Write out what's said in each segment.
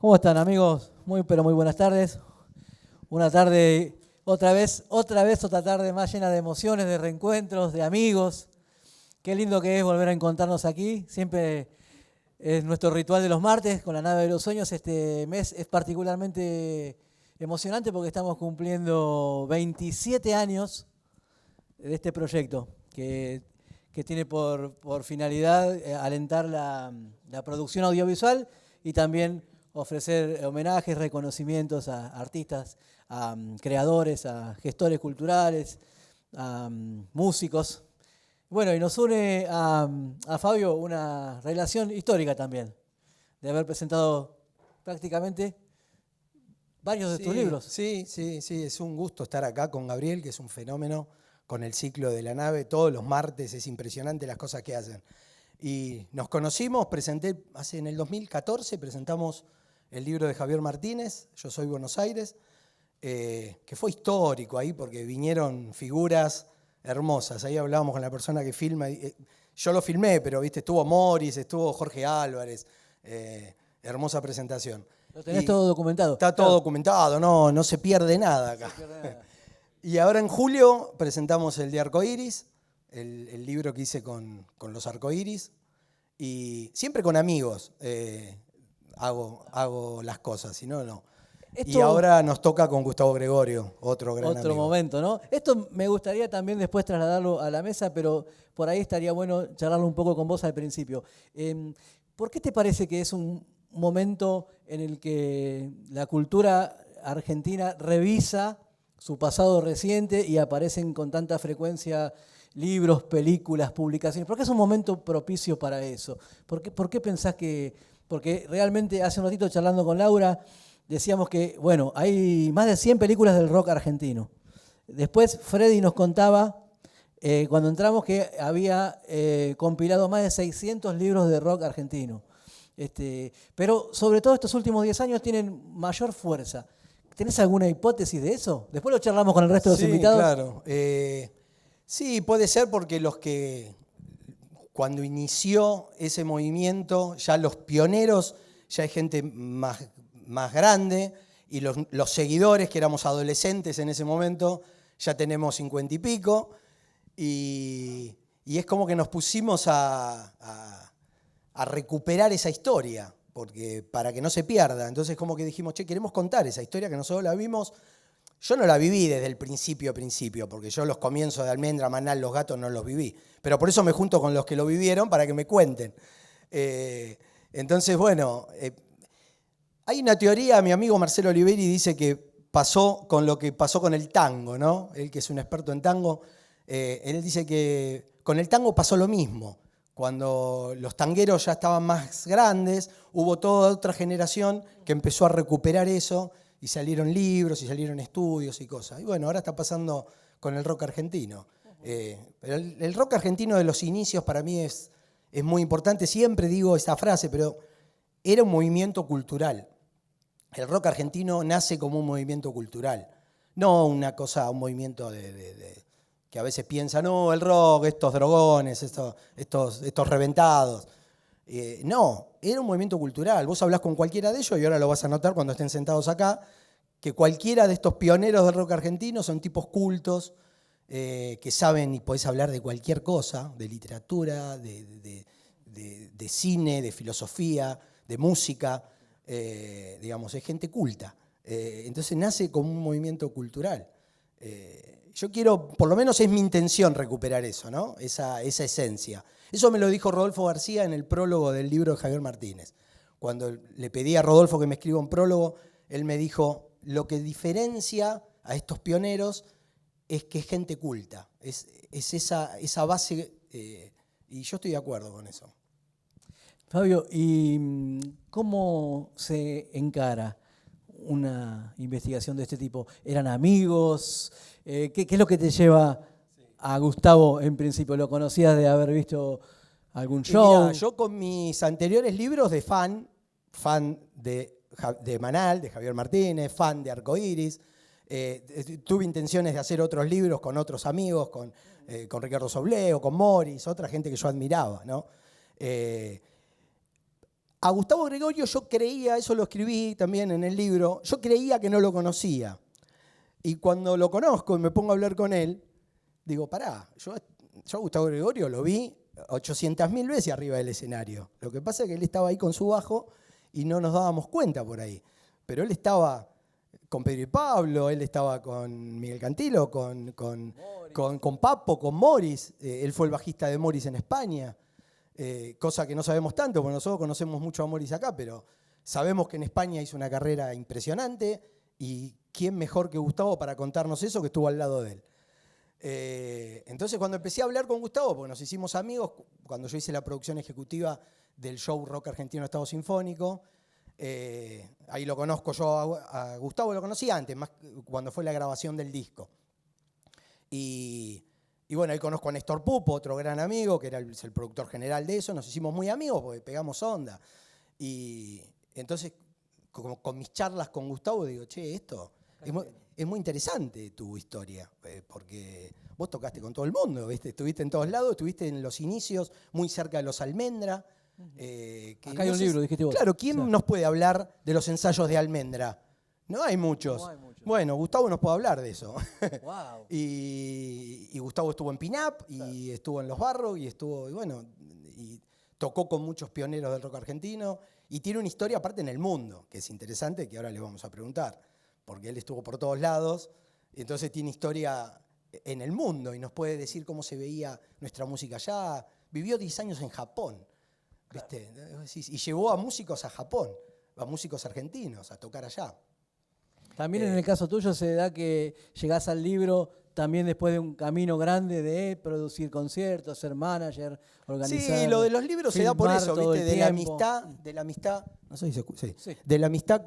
¿Cómo están, amigos? Pero muy buenas tardes. Una tarde, otra tarde más llena de emociones, de reencuentros, de amigos. Qué lindo que es volver a encontrarnos aquí. Siempre es nuestro ritual de los martes con la nave de los sueños. Este mes es particularmente emocionante porque estamos cumpliendo 27 años de este proyecto que tiene por finalidad alentar la producción audiovisual y también ofrecer homenajes, reconocimientos a artistas, a creadores, a gestores culturales, a músicos. Bueno, y nos une a Fabio una relación histórica también, de haber presentado prácticamente varios de tus libros. Sí, es un gusto estar acá con Gabriel, que es un fenómeno con el ciclo de la nave. Todos los martes es impresionante las cosas que hacen. Y nos conocimos, en el 2014 presentamos el libro de Javier Martínez, Yo soy Buenos Aires, que fue histórico ahí porque vinieron figuras hermosas. Ahí hablábamos con la persona que filma. Yo lo filmé, pero viste, estuvo Morris, estuvo Jorge Álvarez. Hermosa presentación. Lo tenés todo documentado. Está todo documentado, no se pierde nada acá. Y ahora en julio presentamos el de Arcoiris, el libro que hice con los arcoiris. Y siempre con amigos hago las cosas, si no, no. Y ahora nos toca con Gustavo Gregorio, otro gran amigo. Otro momento, ¿no? Esto me gustaría también después trasladarlo a la mesa, pero por ahí estaría bueno charlarlo un poco con vos al principio. ¿Por qué te parece que es un momento en el que la cultura argentina revisa su pasado reciente y aparecen con tanta frecuencia libros, películas, publicaciones? ¿Por qué es un momento propicio para eso? ¿Por qué pensás que...? Porque realmente hace un ratito charlando con Laura decíamos que, bueno, hay más de 100 películas del rock argentino. Después Freddy nos contaba, cuando entramos, que había compilado más de 600 libros de rock argentino. Pero sobre todo estos últimos 10 años tienen mayor fuerza. ¿Tenés alguna hipótesis de eso? Después lo charlamos con el resto de los invitados. Claro. Sí, puede ser porque cuando inició ese movimiento, ya los pioneros, ya hay gente más grande, y los seguidores, que éramos adolescentes en ese momento, ya tenemos 50 y pico, y es como que nos pusimos a recuperar esa historia, porque para que no se pierda. Entonces como que dijimos, queremos contar esa historia que nosotros la vimos. Yo no la viví desde el principio, porque yo los comienzos de Almendra, Manal, Los Gatos no los viví. Pero por eso me junto con los que lo vivieron para que me cuenten. Entonces, bueno, hay una teoría, mi amigo Marcelo Oliveri dice que pasó con lo que pasó con el tango, ¿no? Él que es un experto en tango, él dice que con el tango pasó lo mismo. Cuando los tangueros ya estaban más grandes, hubo toda otra generación que empezó a recuperar eso, y salieron libros, y salieron estudios y cosas. Y bueno, ahora está pasando con el rock argentino. Pero el rock argentino de los inicios para mí es muy importante. Siempre digo esa frase, pero era un movimiento cultural. El rock argentino nace como un movimiento cultural, no un movimiento que a veces piensa, no, el rock, estos drogones, estos reventados. No, era un movimiento cultural. Vos hablás con cualquiera de ellos, y ahora lo vas a notar cuando estén sentados acá, que cualquiera de estos pioneros del rock argentino son tipos cultos, que saben y podés hablar de cualquier cosa, de literatura, de cine, de filosofía, de música. Digamos, es gente culta. Entonces nace como un movimiento cultural. Yo quiero, por lo menos es mi intención, recuperar eso, ¿no? Esa esencia. Eso me lo dijo Rodolfo García en el prólogo del libro de Javier Martínez. Cuando le pedí a Rodolfo que me escriba un prólogo, él me dijo, lo que diferencia a estos pioneros es que es gente culta. Es esa base, y yo estoy de acuerdo con eso. Fabio, ¿y cómo se encara una investigación de este tipo? ¿Eran amigos? ¿Qué es lo que te lleva a Gustavo en principio? ¿Lo conocías de haber visto algún show? Mirá, yo con mis anteriores libros de fan de Manal, de Javier Martínez, fan de Arcoiris, tuve intenciones de hacer otros libros con otros amigos, con Ricardo Sobleo, con Morris, otra gente que yo admiraba, ¿no? a Gustavo Gregorio yo creía, eso lo escribí también en el libro, yo creía que no lo conocía. Y cuando lo conozco y me pongo a hablar con él, digo, pará, yo a Gustavo Gregorio lo vi 800.000 veces arriba del escenario. Lo que pasa es que él estaba ahí con su bajo y no nos dábamos cuenta por ahí. Pero él estaba con Pedro y Pablo, él estaba con Miguel Cantilo, con Papo, con Morris. Él fue el bajista de Morris en España. Cosa que no sabemos tanto, porque nosotros conocemos mucho a Morris acá, pero sabemos que en España hizo una carrera impresionante y quién mejor que Gustavo para contarnos eso, que estuvo al lado de él. Entonces cuando empecé a hablar con Gustavo, porque nos hicimos amigos, cuando yo hice la producción ejecutiva del show Rock Argentino Estado Sinfónico, ahí lo conozco yo, a Gustavo lo conocí antes, más cuando fue la grabación del disco. Y bueno, ahí conozco a Néstor Pupo, otro gran amigo, que era el productor general de eso, nos hicimos muy amigos porque pegamos onda. Y entonces, con mis charlas con Gustavo, digo, che, esto es muy interesante tu historia, porque vos tocaste con todo el mundo, ¿viste? Estuviste en todos lados, estuviste en los inicios, muy cerca de los Almendra. Acá hay un libro, dijiste vos. Claro, ¿quién nos puede hablar de los ensayos de Almendra? No hay muchos. No hay muchos. Bueno, Gustavo nos puede hablar de eso. Wow. Y Gustavo estuvo en Pinap, y estuvo en Los Barros, y tocó con muchos pioneros del rock argentino, y tiene una historia aparte en el mundo, que es interesante, que ahora le vamos a preguntar, porque él estuvo por todos lados, y entonces tiene historia en el mundo, y nos puede decir cómo se veía nuestra música allá. Vivió 10 años en Japón, ¿viste? Y llevó a músicos a Japón, a músicos argentinos, a tocar allá. También en el caso tuyo se da que llegás al libro también después de un camino grande de producir conciertos, ser manager, organizar. Sí, lo de los libros se da por eso, ¿viste? De la amistad, no sé si se escucha, sí. De la amistad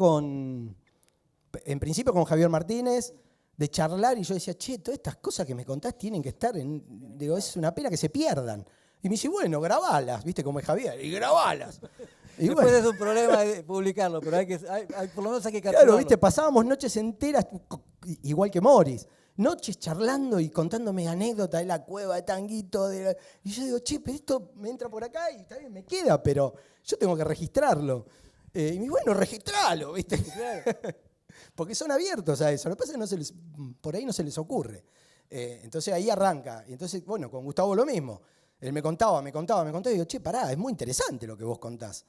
en principio con Javier Martínez, de charlar, y yo decía, che, todas estas cosas que me contás tienen que estar digo, es una pena que se pierdan. Y me dice, bueno, grabalas, ¿viste? Como es Javier, y grabalas. Y después bueno, es un problema de publicarlo, pero por lo menos hay que capturarlo. Claro, ¿viste? Pasábamos noches enteras, igual que Morris, noches charlando y contándome anécdotas de la cueva de Tanguito. Y yo digo, che, pero esto me entra por acá y también me queda, pero yo tengo que registrarlo. Y me dice, bueno, registralo, ¿viste? Claro. Porque son abiertos a eso. Lo que pasa es que por ahí no se les ocurre. Entonces ahí arranca. Y entonces, bueno, con Gustavo lo mismo. Él me contaba, y digo, che, pará, es muy interesante lo que vos contás.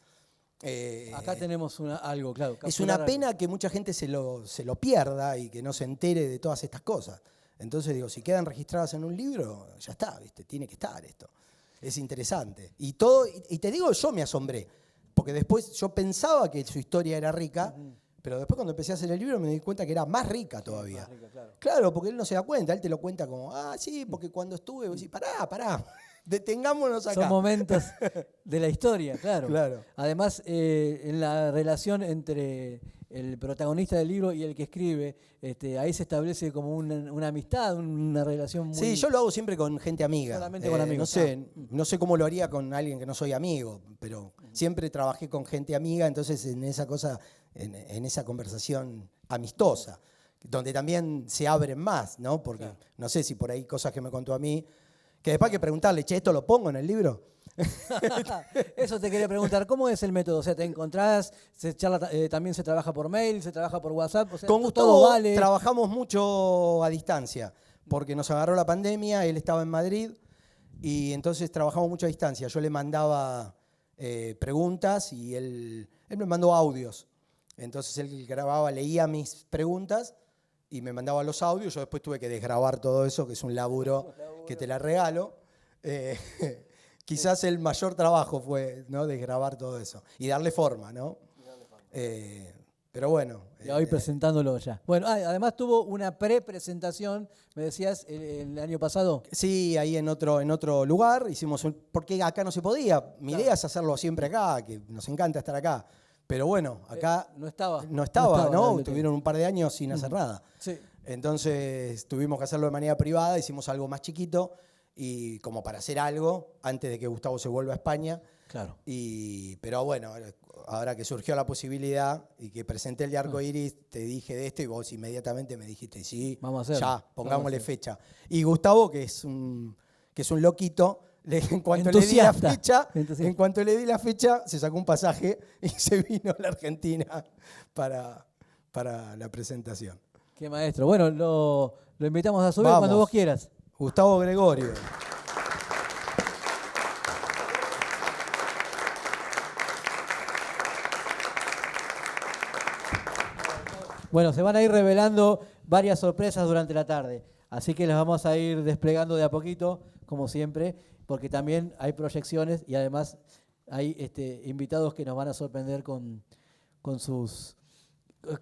Acá tenemos algo, claro. Es una pena que mucha gente se lo pierda y que no se entere de todas estas cosas. Entonces digo, si quedan registradas en un libro, ya está, ¿viste? Tiene que estar esto. Es interesante. Y te digo, yo me asombré, porque después yo pensaba que su historia era rica, pero después cuando empecé a hacer el libro me di cuenta que era más rica todavía. Más rica, claro, porque él no se da cuenta, él te lo cuenta como, sí, porque cuando estuve, vos decís, pará. Detengámonos acá. Son momentos de la historia, claro. Claro. Además, en la relación entre el protagonista del libro y el que escribe, ahí se establece como una amistad, una relación muy... Sí, yo lo hago siempre con gente amiga. Solamente con amigos. No sé cómo lo haría con alguien que no soy amigo, pero siempre trabajé con gente amiga, entonces en esa cosa, en esa conversación amistosa, donde también se abren más, ¿no? Porque claro, no sé si por ahí cosas que me contó a mí, que después hay que preguntarle, che, ¿esto lo pongo en el libro? Eso te quería preguntar, ¿cómo es el método? O sea, ¿te encontrás, también se trabaja por mail, se trabaja por WhatsApp? O sea, con Gustavo vale. Trabajamos mucho a distancia, porque nos agarró la pandemia, él estaba en Madrid, y entonces trabajamos mucho a distancia. Yo le mandaba preguntas y él me mandó audios. Entonces él grababa, leía mis preguntas y me mandaba los audios. Yo después tuve que desgrabar todo eso, que es un laburo que te la regalo. Quizás el mayor trabajo fue, ¿no?, desgrabar todo eso y darle forma, ¿no? Pero bueno. Y hoy presentándolo ya. Bueno, además tuvo una pre-presentación, me decías, el año pasado. Sí, ahí en otro lugar. Hicimos porque acá no se podía. Mi idea es hacerlo siempre acá, que nos encanta estar acá. Pero bueno, acá no estaba, ¿no? Tuvieron un par de años sin hacer nada. Sí. Entonces tuvimos que hacerlo de manera privada, hicimos algo más chiquito, y como para hacer algo antes de que Gustavo se vuelva a España. Claro. Pero bueno, ahora que surgió la posibilidad y que presenté el de Arco Iris, te dije de esto y vos inmediatamente me dijiste, sí, vamos a hacerlo. Ya, pongámosle fecha. Y Gustavo, que es un loquito, En cuanto Entusiasta. en cuanto le di la fecha, se sacó un pasaje y se vino a la Argentina para la presentación. Qué maestro. Bueno, lo invitamos a subir Vamos. cuando vos quieras. Gustavo Gregorio. Bueno, se van a ir revelando varias sorpresas durante la tarde, así que las vamos a ir desplegando de a poquito, como siempre, porque también hay proyecciones y además hay invitados que nos van a sorprender con sus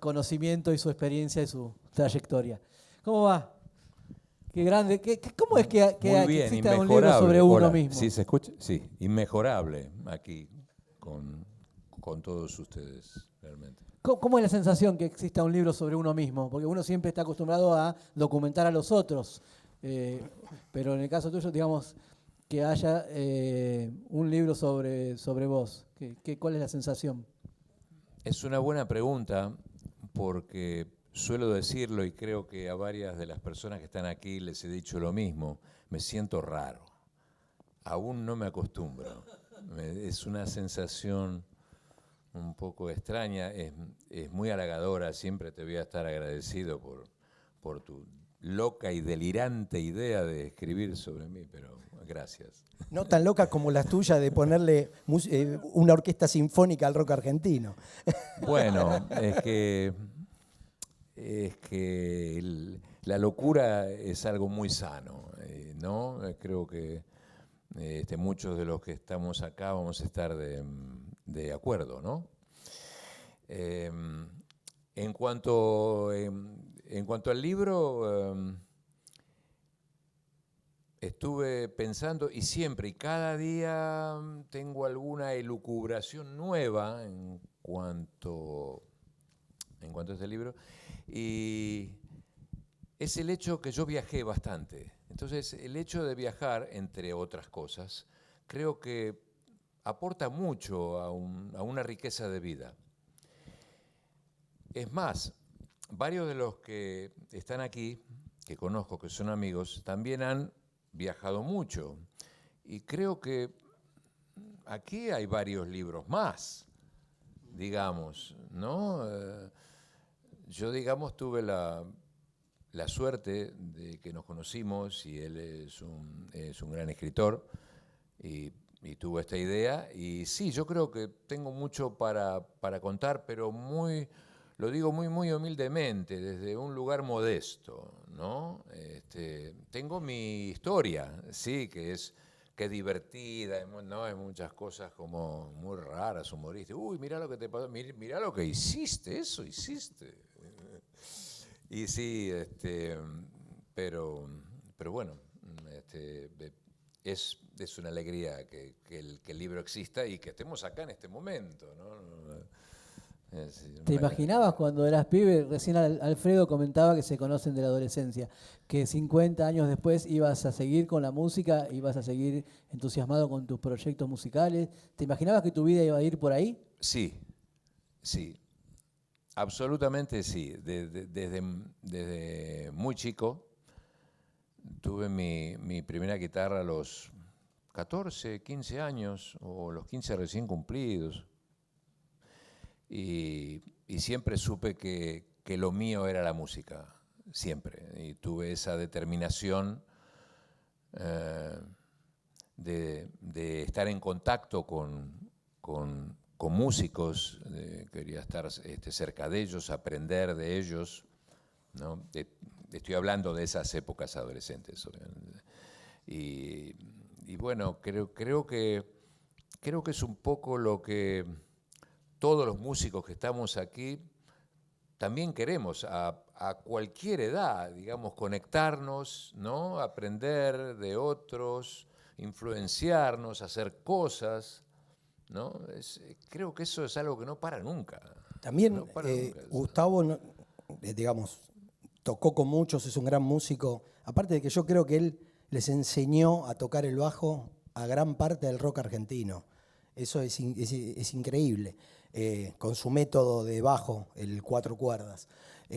conocimientos y su experiencia y su trayectoria. ¿Cómo va? Qué grande. ¿Cómo es que Muy bien, exista un libro sobre uno Hola. mismo? ¿Sí se escucha? Sí, inmejorable aquí con todos ustedes, realmente. ¿Cómo es la sensación que exista un libro sobre uno mismo? Porque uno siempre está acostumbrado a documentar a los otros, pero en el caso tuyo, digamos, que haya un libro sobre vos. ¿Cuál es la sensación? Es una buena pregunta porque suelo decirlo y creo que a varias de las personas que están aquí les he dicho lo mismo. Me siento raro. Aún no me acostumbro. Es una sensación un poco extraña, es muy halagadora, siempre te voy a estar agradecido por tu loca y delirante idea de escribir sobre mí, pero gracias. No tan loca como las tuyas de ponerle una orquesta sinfónica al rock argentino. Bueno, la locura es algo muy sano, ¿no? Creo que muchos de los que estamos acá vamos a estar de acuerdo, ¿no? En cuanto al libro, estuve pensando y siempre y cada día tengo alguna elucubración nueva en cuanto a este libro, y es el hecho que yo viajé bastante. Entonces, el hecho de viajar, entre otras cosas, creo que aporta mucho a una riqueza de vida. Es más, varios de los que están aquí, que conozco, que son amigos, también han viajado mucho. Y creo que aquí hay varios libros más, digamos, ¿no? Yo, digamos, tuve la suerte de que nos conocimos y él es un gran escritor y tuvo esta idea. Y sí, yo creo que tengo mucho para contar, pero lo digo muy humildemente, desde un lugar modesto, ¿no? Tengo mi historia, sí, que es divertida, ¿no? Hay muchas cosas como muy raras, humorísticas. Uy, mirá lo que te pasó, mirá lo que hiciste, eso hiciste. Y sí, pero bueno, es una alegría que el libro exista y que estemos acá en este momento, ¿no? ¿Te imaginabas cuando eras pibe? Recién Alfredo comentaba que se conocen de la adolescencia, que 50 años después ibas a seguir con la música, ibas a seguir entusiasmado con tus proyectos musicales. ¿Te imaginabas que tu vida iba a ir por ahí? Sí, absolutamente sí. Desde muy chico tuve mi primera guitarra a los 14, 15 años, o los 15 recién cumplidos. Y siempre supe que lo mío era la música, siempre. Y tuve esa determinación de estar en contacto con músicos, quería estar cerca de ellos, aprender de ellos, ¿no? Estoy hablando de esas épocas adolescentes. Y bueno, creo que es un poco lo que todos los músicos que estamos aquí también queremos a cualquier edad, digamos, conectarnos, ¿no? Aprender de otros, influenciarnos, hacer cosas, ¿no? Creo que eso es algo que no para nunca. También no para nunca. Gustavo, digamos, tocó con muchos, es un gran músico. Aparte de que yo creo que él les enseñó a tocar el bajo a gran parte del rock argentino. Eso es increíble. Con su método de bajo, el 4 cuerdas.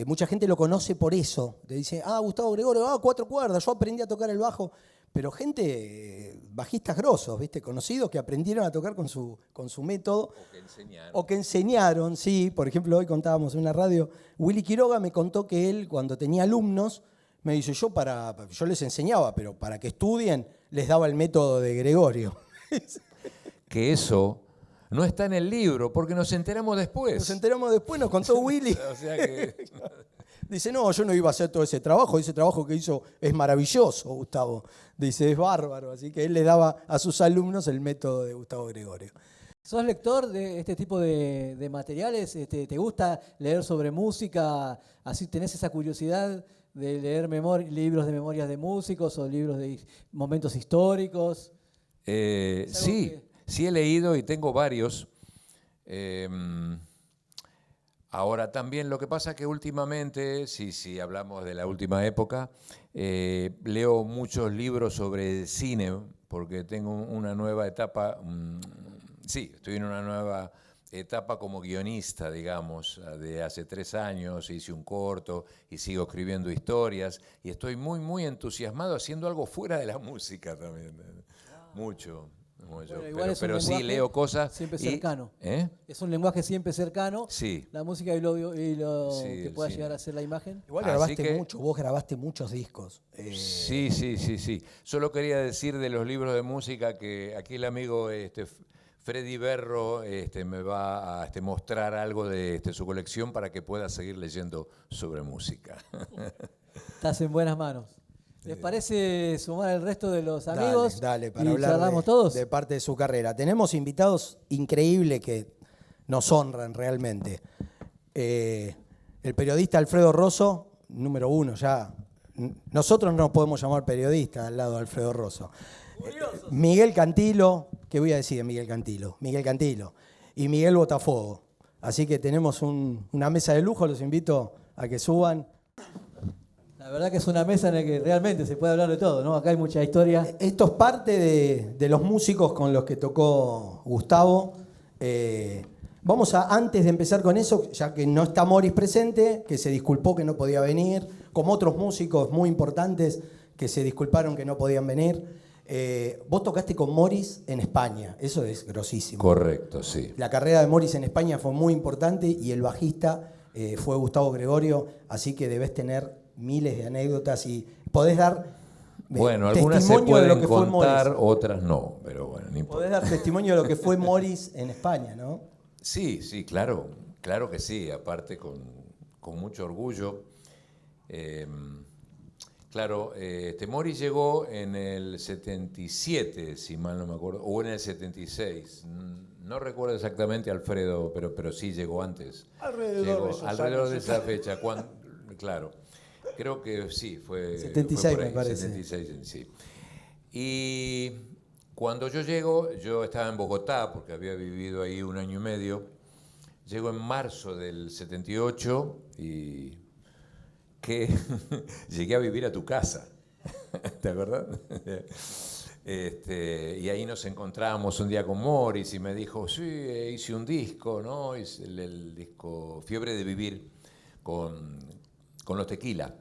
Mucha gente lo conoce por eso. Te dice, Gustavo Gregorio, 4 cuerdas, yo aprendí a tocar el bajo. pero gente, bajistas grosos, ¿viste? Conocidos que aprendieron a tocar con su método. O que enseñaron, sí. Por ejemplo, hoy contábamos en una radio, Willy Quiroga me contó que él, cuando tenía alumnos, me dice, yo les enseñaba, pero para que estudien, les daba el método de Gregorio. Que eso no está en el libro, porque nos enteramos después. Nos contó Willy. O sea que... Dice, no, yo no iba a hacer todo ese trabajo que hizo es maravilloso, Gustavo. Dice, es bárbaro, así que él le daba a sus alumnos el método de Gustavo Gregorio. ¿Sos lector de este tipo de materiales? ¿Te gusta leer sobre música? ¿Así tenés esa curiosidad de leer libros de memorias de músicos o libros de momentos históricos? Sí he leído y tengo varios. Ahora también lo que pasa es que últimamente, si hablamos de la última época, leo muchos libros sobre cine, porque tengo una nueva etapa, estoy en una nueva etapa como guionista, digamos, de hace 3 años, hice un corto y sigo escribiendo historias, y estoy muy, muy entusiasmado haciendo algo fuera de la música también, mucho. Bueno, pero sí leo cosas. Siempre cercano. ¿Eh? Es un lenguaje siempre cercano. Sí. La música y lo que pueda llegar a ser la imagen. Igual grabaste mucho, vos grabaste muchos discos. Sí. Solo quería decir de los libros de música que aquí el amigo Freddy Berro me va a mostrar algo de su colección para que pueda seguir leyendo sobre música. Estás en buenas manos. ¿Les parece sumar el resto de los amigos? Dale, para y hablar charlamos todos de parte de su carrera. Tenemos invitados increíbles que nos honran realmente. El periodista Alfredo Rosso, número 1 ya. Nosotros no nos podemos llamar periodistas al lado de Alfredo Rosso. Miguel Cantilo, ¿qué voy a decir de Miguel Cantilo? Miguel Cantilo. Y Miguel Botafogo. Así que tenemos una mesa de lujo, los invito a que suban. La verdad que es una mesa en la que realmente se puede hablar de todo, ¿no? Acá hay mucha historia. Esto es parte de los músicos con los que tocó Gustavo. Vamos antes de empezar con eso, ya que no está Morris presente, que se disculpó que no podía venir, como otros músicos muy importantes que se disculparon que no podían venir. Vos tocaste con Morris en España, eso es grosísimo. Correcto, sí. La carrera de Morris en España fue muy importante y el bajista fue Gustavo Gregorio, así que debes tener miles de anécdotas y podés dar algunas se pueden contar, otras no, pero bueno, no importa. Podés dar testimonio de lo que fue Morris en España, ¿no? Sí, claro que sí, aparte con mucho orgullo. Morris llegó en el 77, si mal no me acuerdo, o en el 76. No recuerdo exactamente, Alfredo, pero sí llegó antes. Alrededor de esa fecha, claro. Creo que sí, fue 76, fue me parece. 76, sí. Y cuando yo llego, yo estaba en Bogotá, porque había vivido ahí 1 año y medio. Llego en marzo del 78 y que llegué a vivir a tu casa. ¿Te acuerdas? Y ahí nos encontramos un día con Morris y me dijo, sí, hice un disco, ¿no? Hice el disco Fiebre de Vivir con los Tequila,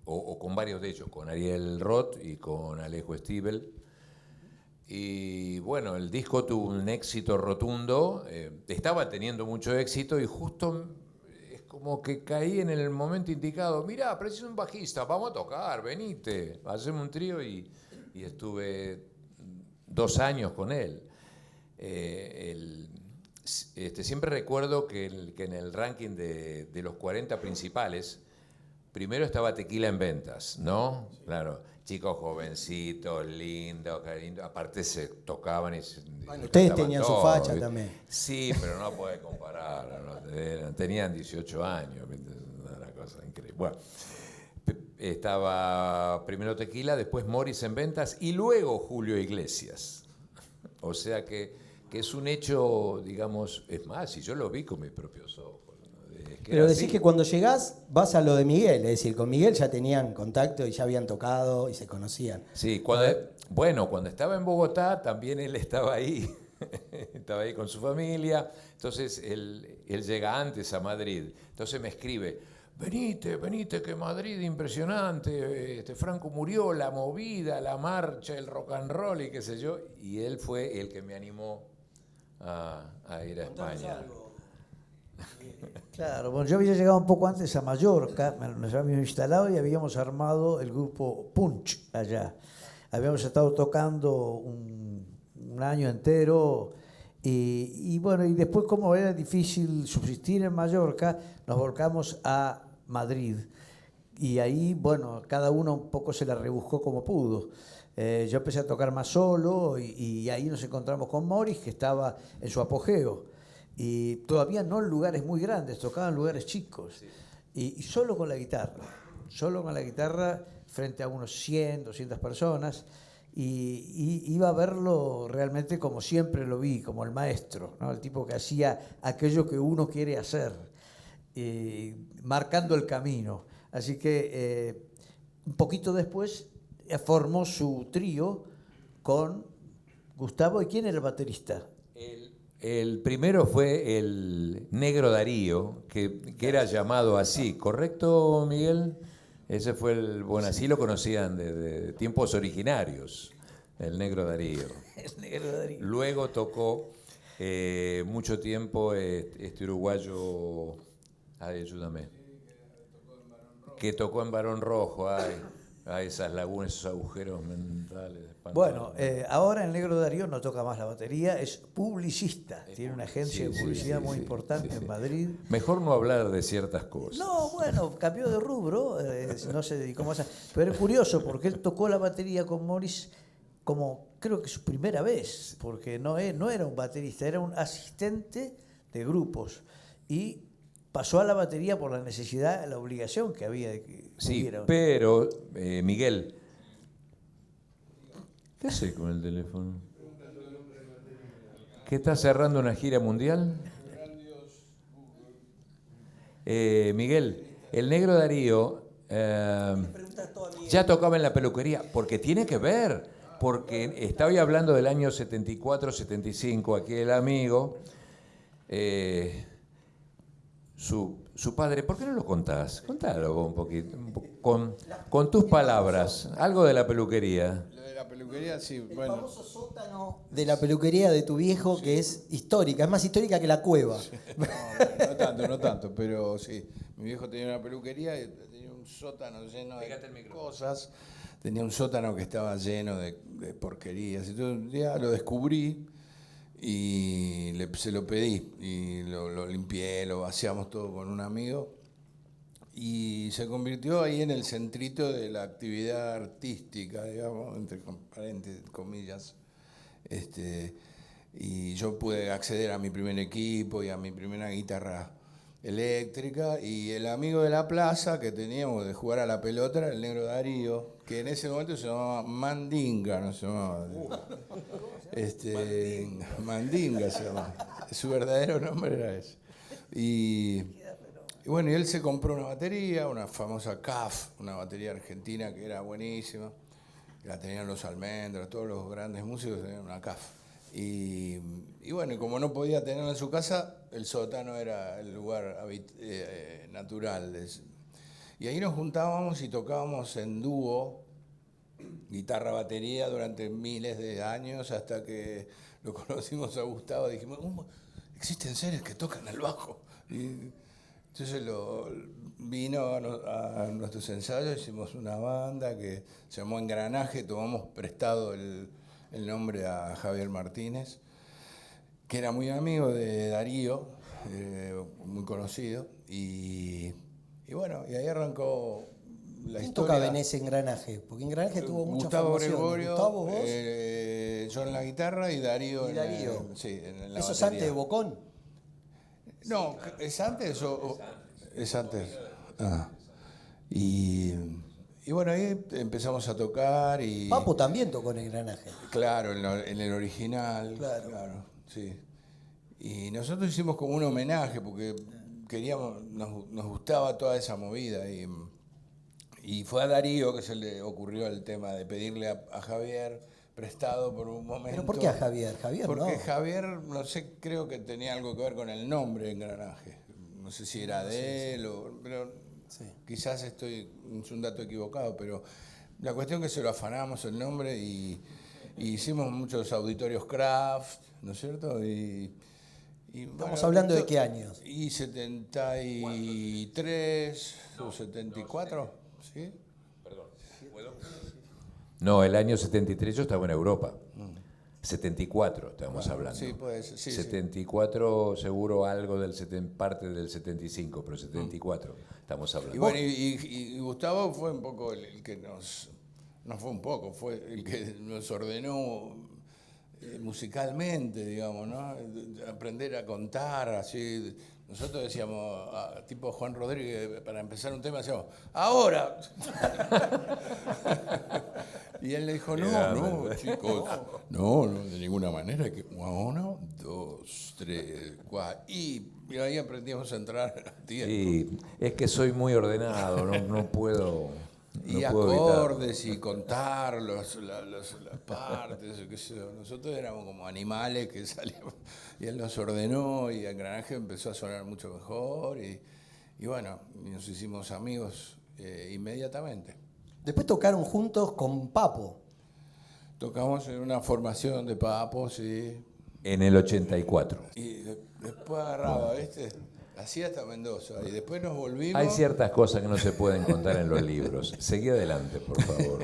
o con varios de ellos, con Ariel Roth y con Alejo Stivel. Y bueno, el disco tuvo un éxito rotundo, estaba teniendo mucho éxito y justo es como que caí en el momento indicado. Mirá, preciso un bajista, vamos a tocar, venite, hacemos un trío y estuve 2 años con él. Siempre recuerdo que en el ranking de los 40 principales, primero estaba Tequila en ventas, ¿no? Claro, chicos jovencitos, lindos, aparte se tocaban y ustedes tenían su facha también. Sí, pero no puede comparar, ¿no? Tenían 18 años, una cosa increíble. Bueno, estaba primero Tequila, después Morris en ventas y luego Julio Iglesias. O sea que es un hecho, digamos, es más, y yo lo vi con mis propios ojos. Pero decís que cuando llegás vas a lo de Miguel, es decir, con Miguel ya tenían contacto y ya habían tocado y se conocían. Sí, cuando estaba en Bogotá también él estaba ahí, estaba ahí con su familia, entonces él llega antes a Madrid, entonces me escribe, venite, que Madrid impresionante, Franco murió, la movida, la marcha, el rock and roll y qué sé yo. Y él fue el que me animó a ir a España. Claro, bueno, yo había llegado un poco antes a Mallorca, nos habíamos instalado y habíamos armado el grupo Punch allá. Habíamos estado tocando un año entero y bueno, y después como era difícil subsistir en Mallorca, nos volcamos a Madrid. Y ahí, bueno, cada uno un poco se la rebuscó como pudo. Yo empecé a tocar más solo y ahí nos encontramos con Morris, que estaba en su apogeo. Y todavía no en lugares muy grandes, tocaba en lugares chicos. Sí. Y solo con la guitarra frente a unos 100, 200 personas. Y iba a verlo realmente como siempre lo vi, como el maestro, ¿no? El tipo que hacía aquello que uno quiere hacer, marcando el camino. Así que un poquito después formó su trío con Gustavo. ¿Y quién era el baterista? El primero fue el Negro Darío, que era llamado así, ¿correcto, Miguel? Ese fue bueno, así lo conocían de tiempos originarios, el Negro Darío. El Negro Darío. Luego tocó mucho tiempo este uruguayo, ayúdame, que tocó en Barón Rojo, a esas lagunas, esos agujeros mentales. Bueno, ahora el Negro Darío no toca más la batería, es publicista. Tiene una agencia de publicidad muy importante en Madrid. Mejor no hablar de ciertas cosas. No, bueno, cambió de rubro, no se dedicó más a... Pero es curioso porque él tocó la batería con Morris como creo que su primera vez, porque no era un baterista, era un asistente de grupos. Y pasó a la batería por la necesidad, la obligación que había de que hubiera. Pero, Miguel, ¿qué hace con el teléfono? ¿Qué está cerrando una gira mundial? Miguel, el Negro Darío ya tocaba en la peluquería, porque tiene que ver, porque estaba hablando del año 74, 75, aquí el amigo, su padre, ¿por qué no lo contás? Contalo un poquito, con tus palabras, algo de la peluquería. Lo de la peluquería, sí, El bueno. famoso sótano de la peluquería de tu viejo, sí, que es histórica, es más histórica que la cueva. Sí. No tanto, pero sí. Mi viejo tenía una peluquería y tenía un sótano lleno de cosas. Tenía un sótano que estaba lleno de porquerías. Y todo un día lo descubrí y se lo pedí. Y lo limpié, lo vaciamos todo con un amigo. Y se convirtió ahí en el centrito de la actividad artística, digamos, entre comillas. Y yo pude acceder a mi primer equipo y a mi primera guitarra eléctrica, y el amigo de la plaza que teníamos de jugar a la pelota era el Negro Darío, que en ese momento se llamaba Mandinga, no se llamaba. Mandinga se llamaba. Su verdadero nombre era ese. Y bueno, y él se compró una batería, una famosa CAF, una batería argentina que era buenísima. La tenían los Almendras, todos los grandes músicos tenían una CAF. Y bueno, como no podía tenerla en su casa, el sótano era el lugar natural. Y ahí nos juntábamos y tocábamos en dúo, guitarra-batería, durante miles de años, hasta que lo conocimos a Gustavo. Dijimos, existen seres que tocan el bajo. Y entonces vino a nuestros ensayos, hicimos una banda que se llamó Engranaje, tomamos prestado el nombre a Javier Martínez, que era muy amigo de Darío, muy conocido, y bueno, y ahí arrancó la ¿Quién historia. tocaba en ese Engranaje? Porque Engranaje tuvo mucha formación. Gregorio, Gustavo, vos. yo en la guitarra y Darío, ¿Y Darío? en la ¿Eso es batería. antes de Bocón? No, ¿es antes o...? Es antes. Ah. Y bueno, ahí empezamos a tocar y... Papo también tocó en Engranaje. Claro, en el original. Claro, sí. Y nosotros hicimos como un homenaje porque queríamos, nos gustaba toda esa movida. Y fue a Darío que se le ocurrió el tema de pedirle a Javier prestado por un momento. ¿Pero por qué a Javier? Javier Porque no. Javier, no sé, creo que tenía algo que ver con el nombre de Engranaje. No sé si era de él o... Pero Sí. Quizás es un dato equivocado, pero la cuestión es que se lo afanamos el nombre y hicimos muchos auditorios craft, ¿no es cierto? Estamos hablando de qué años. Y 73 o 74, ¿sí? No, el año 73 yo estaba en Europa. 74 estamos hablando. Sí, puede ser. Sí, 74 seguro algo parte del 75, pero 74 estamos hablando. Y bueno, y Gustavo fue un poco el que no fue un poco, fue el que nos ordenó musicalmente, digamos, ¿no? Aprender a contar, así. Nosotros decíamos, tipo Juan Rodríguez, para empezar un tema, decíamos, ¡ahora! Y él le dijo, no, chicos, no, de ninguna manera, que 1, 2, 3, 4, y ahí aprendimos a entrar a tiempo. Sí, es que soy muy ordenado, no puedo. Y no puedo acordes y contar las partes, qué sé yo. Nosotros éramos como animales que salíamos, y él nos ordenó y el engranaje empezó a sonar mucho mejor y bueno, nos hicimos amigos inmediatamente. Después tocaron juntos con Papo. Tocamos en una formación de papos y En el 84. después agarraba, ¿viste? Así hasta Mendoza. Y después nos volvimos. Hay ciertas cosas que no se pueden contar en los libros. Seguí adelante, por favor.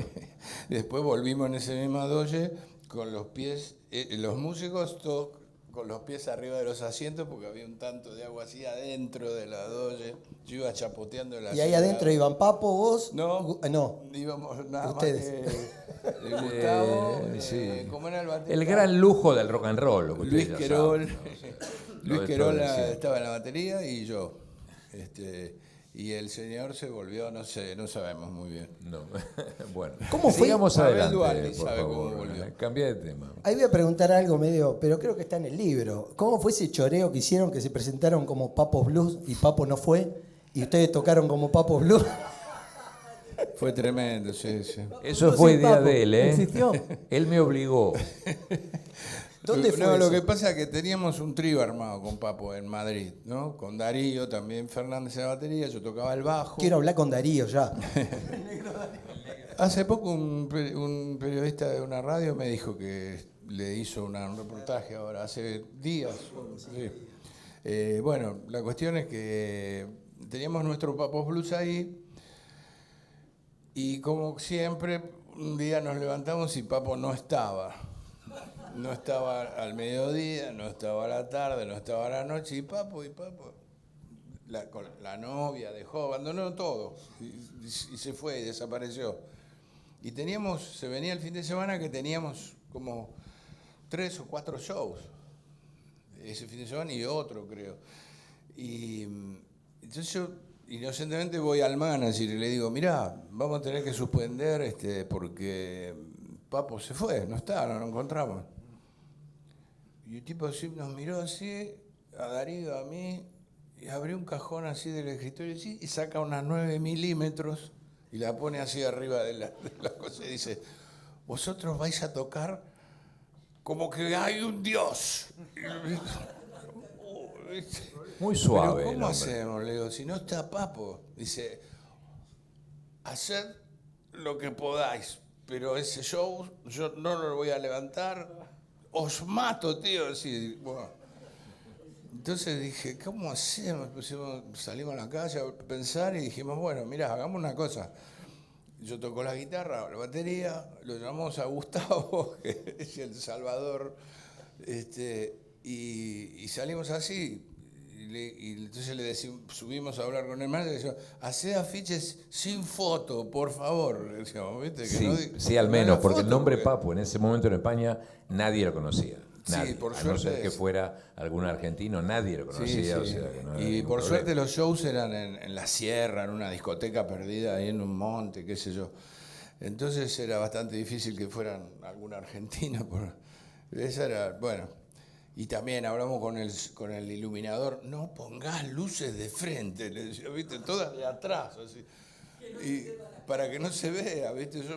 Después volvimos en ese mismo doye con los pies, los músicos todos con los pies arriba de los asientos porque había un tanto de agua así adentro de la doye. Yo iba chapoteando la Y ahí ciudad. adentro iban Papo, vos. No, no. íbamos nada Ustedes. más que Gustavo, Sí. ¿cómo era el baterista? El gran lujo del rock and roll. Lo que Luis ustedes ya Querol, saben, ¿no? Luis de Querol todo decir. estaba en la batería y yo. Y el señor se volvió, no sé, no sabemos muy bien. No. Bueno, ¿Cómo fue? sigamos Abel adelante, Dualdi por sabe cómo favor. volvió. Cambié de tema. Ahí voy a preguntar algo medio, pero creo que está en el libro. ¿Cómo fue ese choreo que hicieron que se presentaron como Papos Blues y Papo no fue? Y ustedes tocaron como Papos Blues. Fue tremendo, sí, sí. Eso No, fue sí, idea Papo, de él, ¿eh? existió. Él me obligó. ¿Dónde fue No, eso? lo que pasa es que teníamos un trío armado con Papo en Madrid, ¿no? Con Darío, también Fernández en la batería, yo tocaba el bajo. Quiero hablar con Darío ya. Hace poco un periodista de una radio me dijo que le hizo un reportaje ahora, hace días. Sí. Bueno, la cuestión es que teníamos nuestro Papos Blues ahí y como siempre, un día nos levantamos y Papo no estaba. No estaba al mediodía, no estaba a la tarde, no estaba a la noche y Papo, la novia dejó, abandonó todo y se fue y desapareció. Y se venía el fin de semana que teníamos como 3 o 4 shows ese fin de semana y otro creo. Y entonces yo inocentemente voy al manager y le digo, mirá, vamos a tener que suspender porque Papo se fue, no está, no lo encontramos. Y el tipo así nos miró así, a Darío, a mí, y abrió un cajón así del escritorio así, y saca unas 9 milímetros y la pone así arriba de la cosa y dice, vosotros vais a tocar como que hay un Dios. Muy suave. Pero el ¿cómo hombre. hacemos? Le digo, si no está Papo. Dice, haced lo que podáis, pero ese show yo no lo voy a levantar. Os mato, tío. Así, bueno. Entonces dije, ¿cómo hacemos? Salimos a la calle a pensar y dijimos, bueno, mirá, hagamos una cosa. Yo toco la guitarra, la batería, lo llamamos a Gustavo, que es el Salvador, y salimos así. Y entonces subimos a hablar con el manager y le decimos, haced afiches sin foto, por favor. Le decíamos, ¿viste? Que Sí, no, sí, al no menos, haya porque el foto, nombre porque- Papo en ese momento en España nadie lo conocía. Sí, Nadie. por a no suerte ser que es- fuera algún argentino, nadie lo Sí, conocía. sí. O sea, que no había Y ningún por problema. suerte los shows eran en la sierra, en una discoteca perdida ahí en un monte, qué sé yo. Entonces era bastante difícil que fueran algún argentino. Esa era, bueno. Y también hablamos con el iluminador, no pongás luces de frente, le decía, ¿viste? Todas de atrás, así. Y para que no se vea, ¿viste? Yo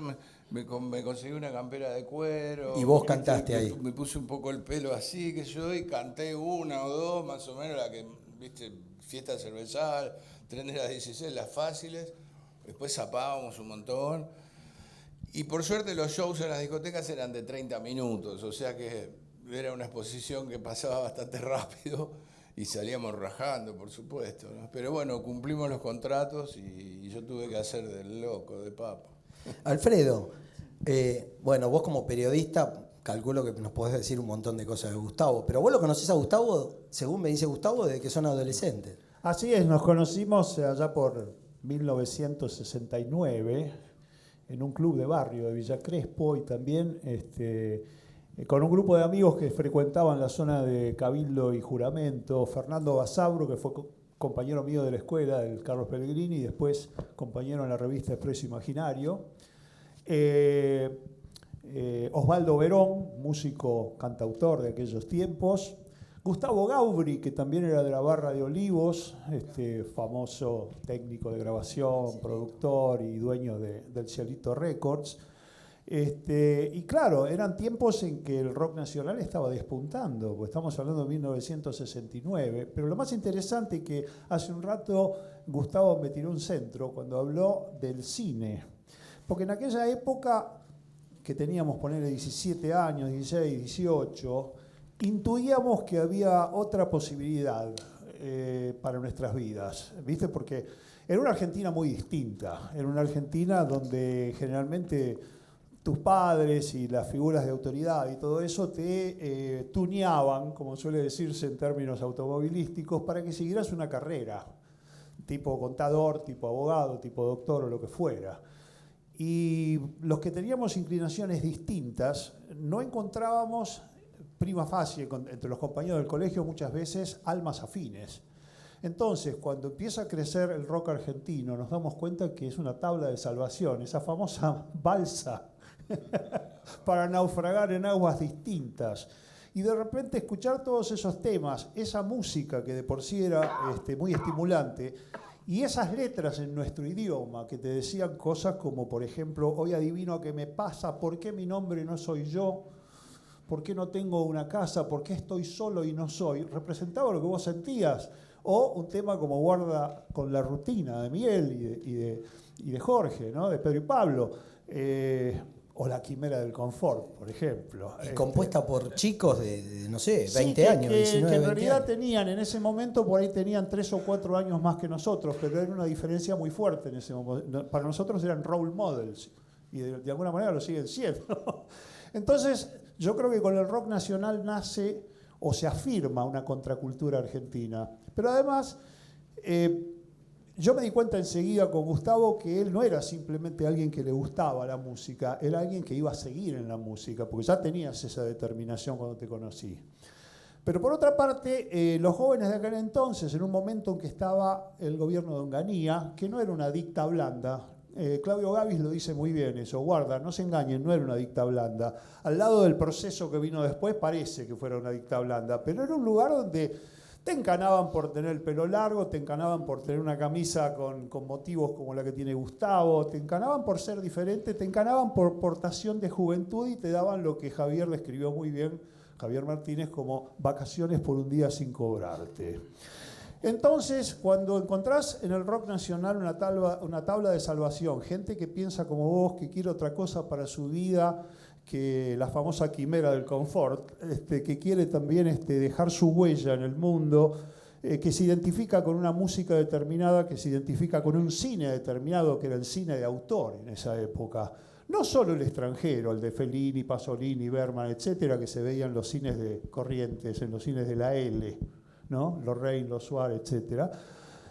me conseguí una campera de cuero. Y vos ¿viste? cantaste ahí. Me puse un poco el pelo así, que yo, y canté una o dos, más o menos, la que, ¿viste? fiesta cervezal, tren de las 16, las fáciles, después zapábamos un montón. Y por suerte los shows en las discotecas eran de 30 minutos, o sea que era una exposición que pasaba bastante rápido y salíamos rajando, por supuesto, ¿no? Pero bueno, cumplimos los contratos y yo tuve que hacer del loco, de Papo. Alfredo, bueno, vos como periodista, calculo que nos podés decir un montón de cosas de Gustavo, pero vos lo conocés a Gustavo, según me dice Gustavo, desde que son adolescentes. Así es, nos conocimos allá por 1969 en un club de barrio de Villa Crespo y también con un grupo de amigos que frecuentaban la zona de Cabildo y Juramento. Fernando Basabro, que fue compañero mío de la escuela, del Carlos Pellegrini, y después compañero en la revista Expreso Imaginario. Osvaldo Verón, músico cantautor de aquellos tiempos. Gustavo Gaubri, que también era de la barra de Olivos, famoso técnico de grabación, productor y dueño del Cielito Records. Y claro, eran tiempos en que el rock nacional estaba despuntando, pues estamos hablando de 1969, pero lo más interesante es que hace un rato Gustavo me tiró un centro cuando habló del cine, porque en aquella época que teníamos, ponerle 17 años, 16, 18, intuíamos que había otra posibilidad para nuestras vidas, ¿viste? Porque era una Argentina muy distinta, era una Argentina donde generalmente tus padres y las figuras de autoridad y todo eso te tuneaban, como suele decirse en términos automovilísticos, para que siguieras una carrera, tipo contador, tipo abogado, tipo doctor o lo que fuera. Y los que teníamos inclinaciones distintas no encontrábamos prima facie entre los compañeros del colegio muchas veces almas afines. Entonces, cuando empieza a crecer el rock argentino, nos damos cuenta que es una tabla de salvación, esa famosa balsa para naufragar en aguas distintas. Y de repente escuchar todos esos temas, esa música que de por sí era muy estimulante, y esas letras en nuestro idioma que te decían cosas como, por ejemplo, hoy adivino qué me pasa, ¿por qué mi nombre no soy yo? ¿Por qué no tengo una casa? ¿Por qué estoy solo y no soy? Representaba lo que vos sentías. O un tema como Guarda con la rutina de Miguel y de Jorge, ¿no? De Pedro y Pablo. O La quimera del confort, por ejemplo. Y compuesta por chicos de, no sé, 20 sí, años, 19, que en 20 realidad años. tenían, en ese momento por ahí tenían 3 o 4 años más que nosotros, pero era una diferencia muy fuerte en ese momento. Para nosotros eran role models y de alguna manera lo siguen siendo. Entonces, yo creo que con el rock nacional nace o se afirma una contracultura argentina. Pero además, yo me di cuenta enseguida con Gustavo que él no era simplemente alguien que le gustaba la música, era alguien que iba a seguir en la música, porque ya tenías esa determinación cuando te conocí. Pero por otra parte, los jóvenes de aquel entonces, en un momento en que estaba el gobierno de Onganía, que no era una dicta blanda, Claudio Gavis lo dice muy bien eso, guarda, no se engañen, no era una dicta blanda. Al lado del proceso que vino después parece que fuera una dicta blanda, pero era un lugar donde te encanaban por tener el pelo largo, te encanaban por tener una camisa con motivos como la que tiene Gustavo, te encanaban por ser diferente, te encanaban por portación de juventud y te daban lo que Javier le escribió muy bien, Javier Martínez, como vacaciones por un día sin cobrarte. Entonces, cuando encontrás en el rock nacional una tabla de salvación, gente que piensa como vos, que quiere otra cosa para su vida, que la famosa quimera del confort, que quiere también dejar su huella en el mundo, que se identifica con una música determinada, que se identifica con un cine determinado, que era el cine de autor en esa época. No solo el extranjero, el de Fellini, Pasolini, Bergman, etcétera, que se veía en los cines de Corrientes, en los cines de la L, ¿no? Lorraine, Los Suárez, etcétera,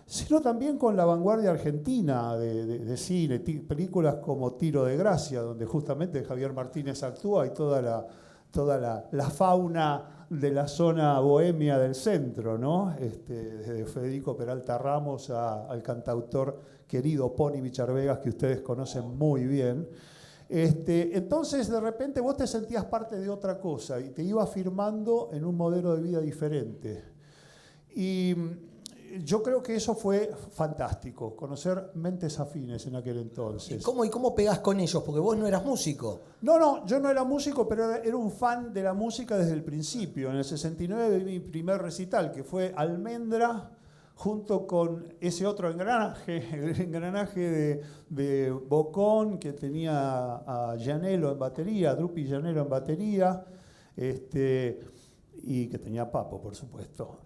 sino también con la vanguardia argentina de cine, películas como Tiro de Gracia, donde justamente Javier Martínez actúa y toda la fauna de la zona bohemia del centro, ¿no? Desde Federico Peralta Ramos al cantautor querido Pony Vicharvegas, que ustedes conocen muy bien. Entonces, de repente, vos te sentías parte de otra cosa y te ibas firmando en un modelo de vida diferente. Y yo creo que eso fue fantástico, conocer mentes afines en aquel entonces. ¿Y cómo pegás con ellos? Porque vos no eras músico. No, yo no era músico, pero era un fan de la música desde el principio. En el 69 vi mi primer recital, que fue Almendra, junto con ese otro engranaje, el engranaje de Bocón, que tenía a Llanello en batería, a Drupi Llanello en batería, y que tenía a Papo, por supuesto.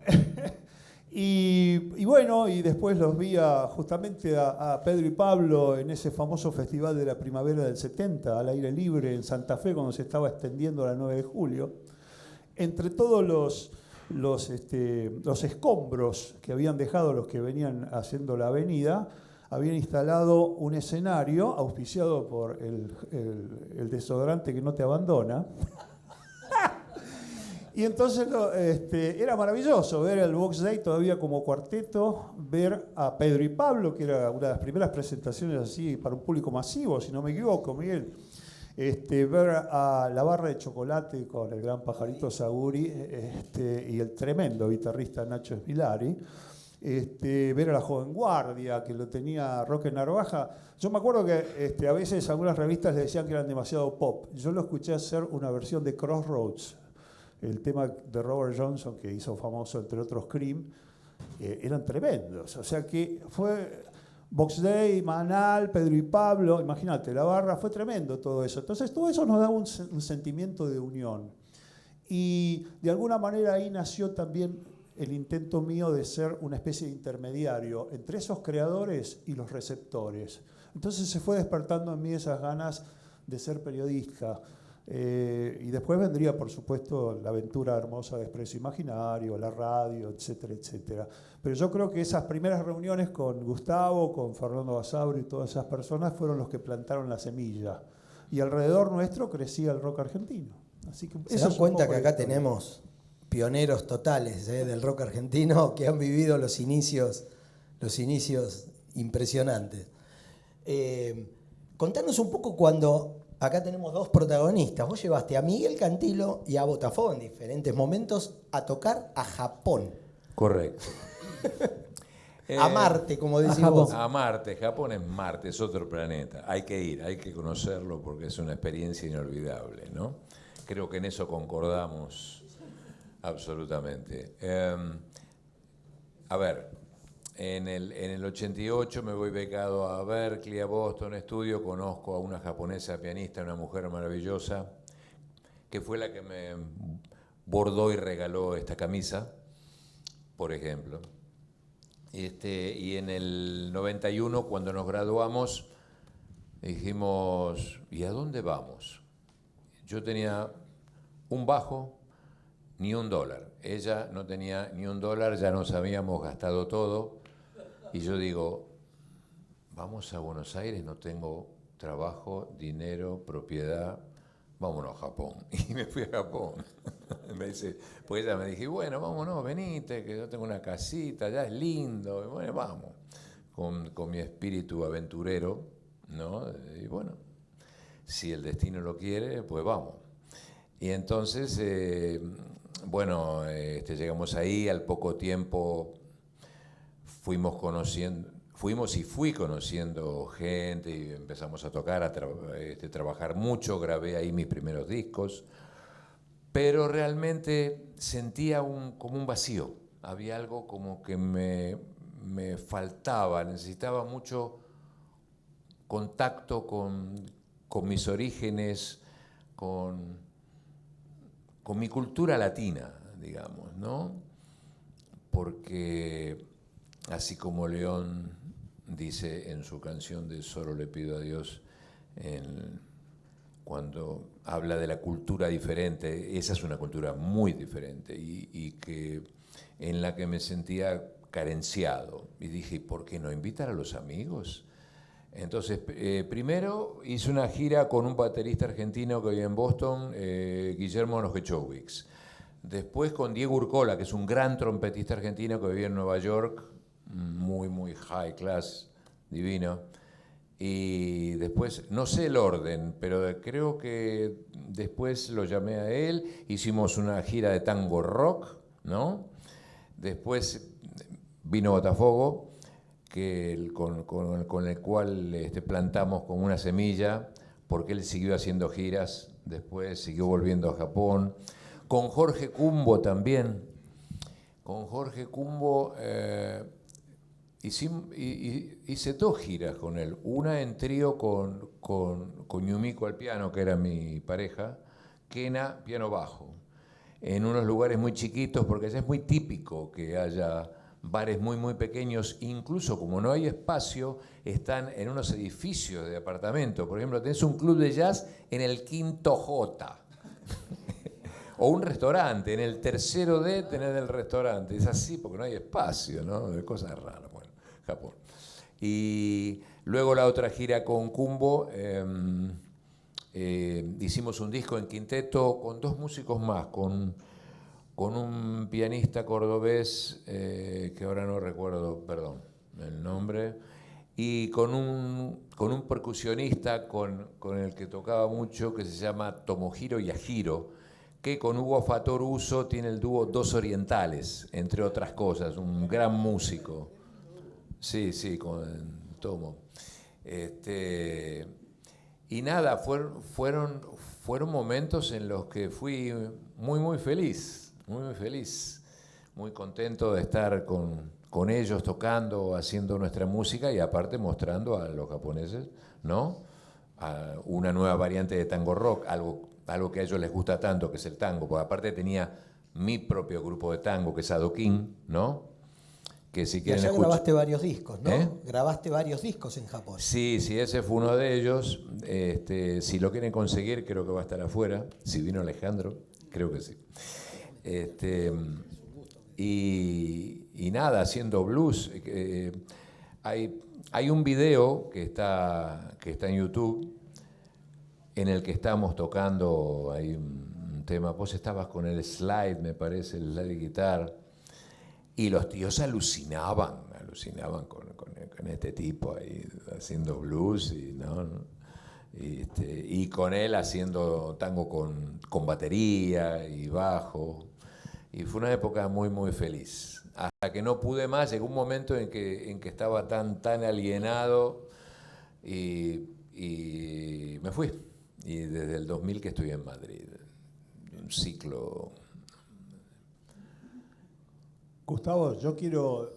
Y bueno, y después los vi justamente a Pedro y Pablo en ese famoso festival de la primavera del 70, al aire libre en Santa Fe, cuando se estaba extendiendo la 9 de julio. Entre todos los escombros que habían dejado los que venían haciendo la avenida, habían instalado un escenario auspiciado por el desodorante que no te abandona. Y entonces era maravilloso ver el Box Day todavía como cuarteto, ver a Pedro y Pablo, que era una de las primeras presentaciones así para un público masivo, si no me equivoco, Miguel. Ver a la barra de chocolate con el gran Pajarito Saguri y el tremendo guitarrista Nacho Esvilari. Ver a la Joven Guardia, que lo tenía Roque Narvaja. Yo me acuerdo que a veces algunas revistas le decían que eran demasiado pop. Yo lo escuché hacer una versión de Crossroads, el tema de Robert Johnson, que hizo famoso entre otros Cream, eran tremendos. O sea que fue Box Day, Manal, Pedro y Pablo, imagínate, la barra, fue tremendo todo eso. Entonces todo eso nos da un sentimiento de unión. Y de alguna manera ahí nació también el intento mío de ser una especie de intermediario entre esos creadores y los receptores. Entonces se fue despertando en mí esas ganas de ser periodista. Y después vendría, por supuesto, la aventura hermosa de Expreso Imaginario, la radio, etcétera, etcétera. Pero yo creo que esas primeras reuniones con Gustavo, con Fernando Basauri y todas esas personas fueron los que plantaron la semilla. Y alrededor nuestro crecía el rock argentino. Así que ¿Se dan cuenta que acá tenemos pioneros totales del rock argentino que han vivido los inicios impresionantes? Contanos un poco cuando... Acá tenemos dos protagonistas. Vos llevaste a Miguel Cantilo y a Botafogo en diferentes momentos a tocar a Japón. Correcto. A Marte, como decís vos. A Marte. Japón es Marte, es otro planeta. Hay que ir, hay que conocerlo porque es una experiencia inolvidable, ¿no? Creo que en eso concordamos absolutamente. A ver, en el 88 me voy becado a Berkeley, a Boston, estudio, conozco a una japonesa pianista, una mujer maravillosa, que fue la que me bordó y regaló esta camisa, por ejemplo. Y en el 91, cuando nos graduamos, dijimos, ¿y a dónde vamos? Yo tenía un bajo, ni $1. Ella no tenía ni $1, ya nos habíamos gastado todo. Y yo digo, vamos a Buenos Aires, no tengo trabajo, dinero, propiedad, vámonos a Japón. Y me fui a Japón. Pues ella me dije, bueno, vámonos, venite, que yo tengo una casita, ya es lindo. Y bueno, vamos, con mi espíritu aventurero, ¿no? Y bueno, si el destino lo quiere, pues vamos. Y entonces, llegamos ahí, al poco tiempo fui conociendo gente y empezamos a tocar, a trabajar mucho, grabé ahí mis primeros discos, pero realmente sentía como un vacío, había algo como que me faltaba, necesitaba mucho contacto con mis orígenes, con mi cultura latina, digamos, ¿no? Porque así como León dice en su canción de Solo le pido a Dios, cuando habla de la cultura diferente, esa es una cultura muy diferente y que en la que me sentía carenciado. Y dije, ¿por qué no invitar a los amigos? Entonces, primero hice una gira con un baterista argentino que vive en Boston, Guillermo Nojechowicz. Después con Diego Urcola, que es un gran trompetista argentino que vivía en Nueva York, muy, muy high class, divino. Y después, no sé el orden, pero creo que después lo llamé a él, hicimos una gira de tango rock, ¿no? Después vino Botafogo, con el cual plantamos como una semilla, porque él siguió haciendo giras, después siguió volviendo a Japón. Con Jorge Cumbo también. Con Jorge Cumbo hice 2 giras con él. Una en trío con Yumiko al piano, que era mi pareja, Kena, piano bajo, en unos lugares muy chiquitos, porque allá es muy típico que haya bares muy, muy pequeños, incluso como no hay espacio, están en unos edificios de apartamentos. Por ejemplo, tenés un club de jazz en el 5º J. O un restaurante, en el 3º D tenés el restaurante. Es así porque no hay espacio, ¿no? De cosas raras, bueno, Japón. Y luego la otra gira con Kumbo, hicimos un disco en quinteto con 2 músicos más, con un pianista cordobés, que ahora no recuerdo, perdón, el nombre, y con un percusionista con el que tocaba mucho, que se llama Tomohiro Yahiro, que con Hugo Fatoruso tiene el dúo Dos Orientales, entre otras cosas, un gran músico. Sí, con Tomo. Y nada, fueron momentos en los que fui muy, muy feliz, muy contento de estar con ellos tocando, haciendo nuestra música y aparte mostrando a los japoneses, ¿no? A una nueva variante de tango rock, algo que a ellos les gusta tanto, que es el tango, porque aparte tenía mi propio grupo de tango, que es Adoquín, ¿no? Que si quieren allá grabaste varios discos, ¿no? ¿Eh? Grabaste varios discos en Japón. Sí, ese fue uno de ellos. Si lo quieren conseguir, creo que va a estar afuera. Si vino Alejandro, creo que sí. Y nada, haciendo blues. Hay un video que está en YouTube en el que estamos tocando, hay un tema, vos estabas con el slide, me parece, el slide de guitarra, y los tíos alucinaban con este tipo ahí haciendo blues, y con él haciendo tango con batería y bajo, y fue una época muy, muy feliz. Hasta que no pude más, llegó un momento en que estaba tan alienado y me fui. Y desde el 2000 que estoy en Madrid, un ciclo. Gustavo, yo quiero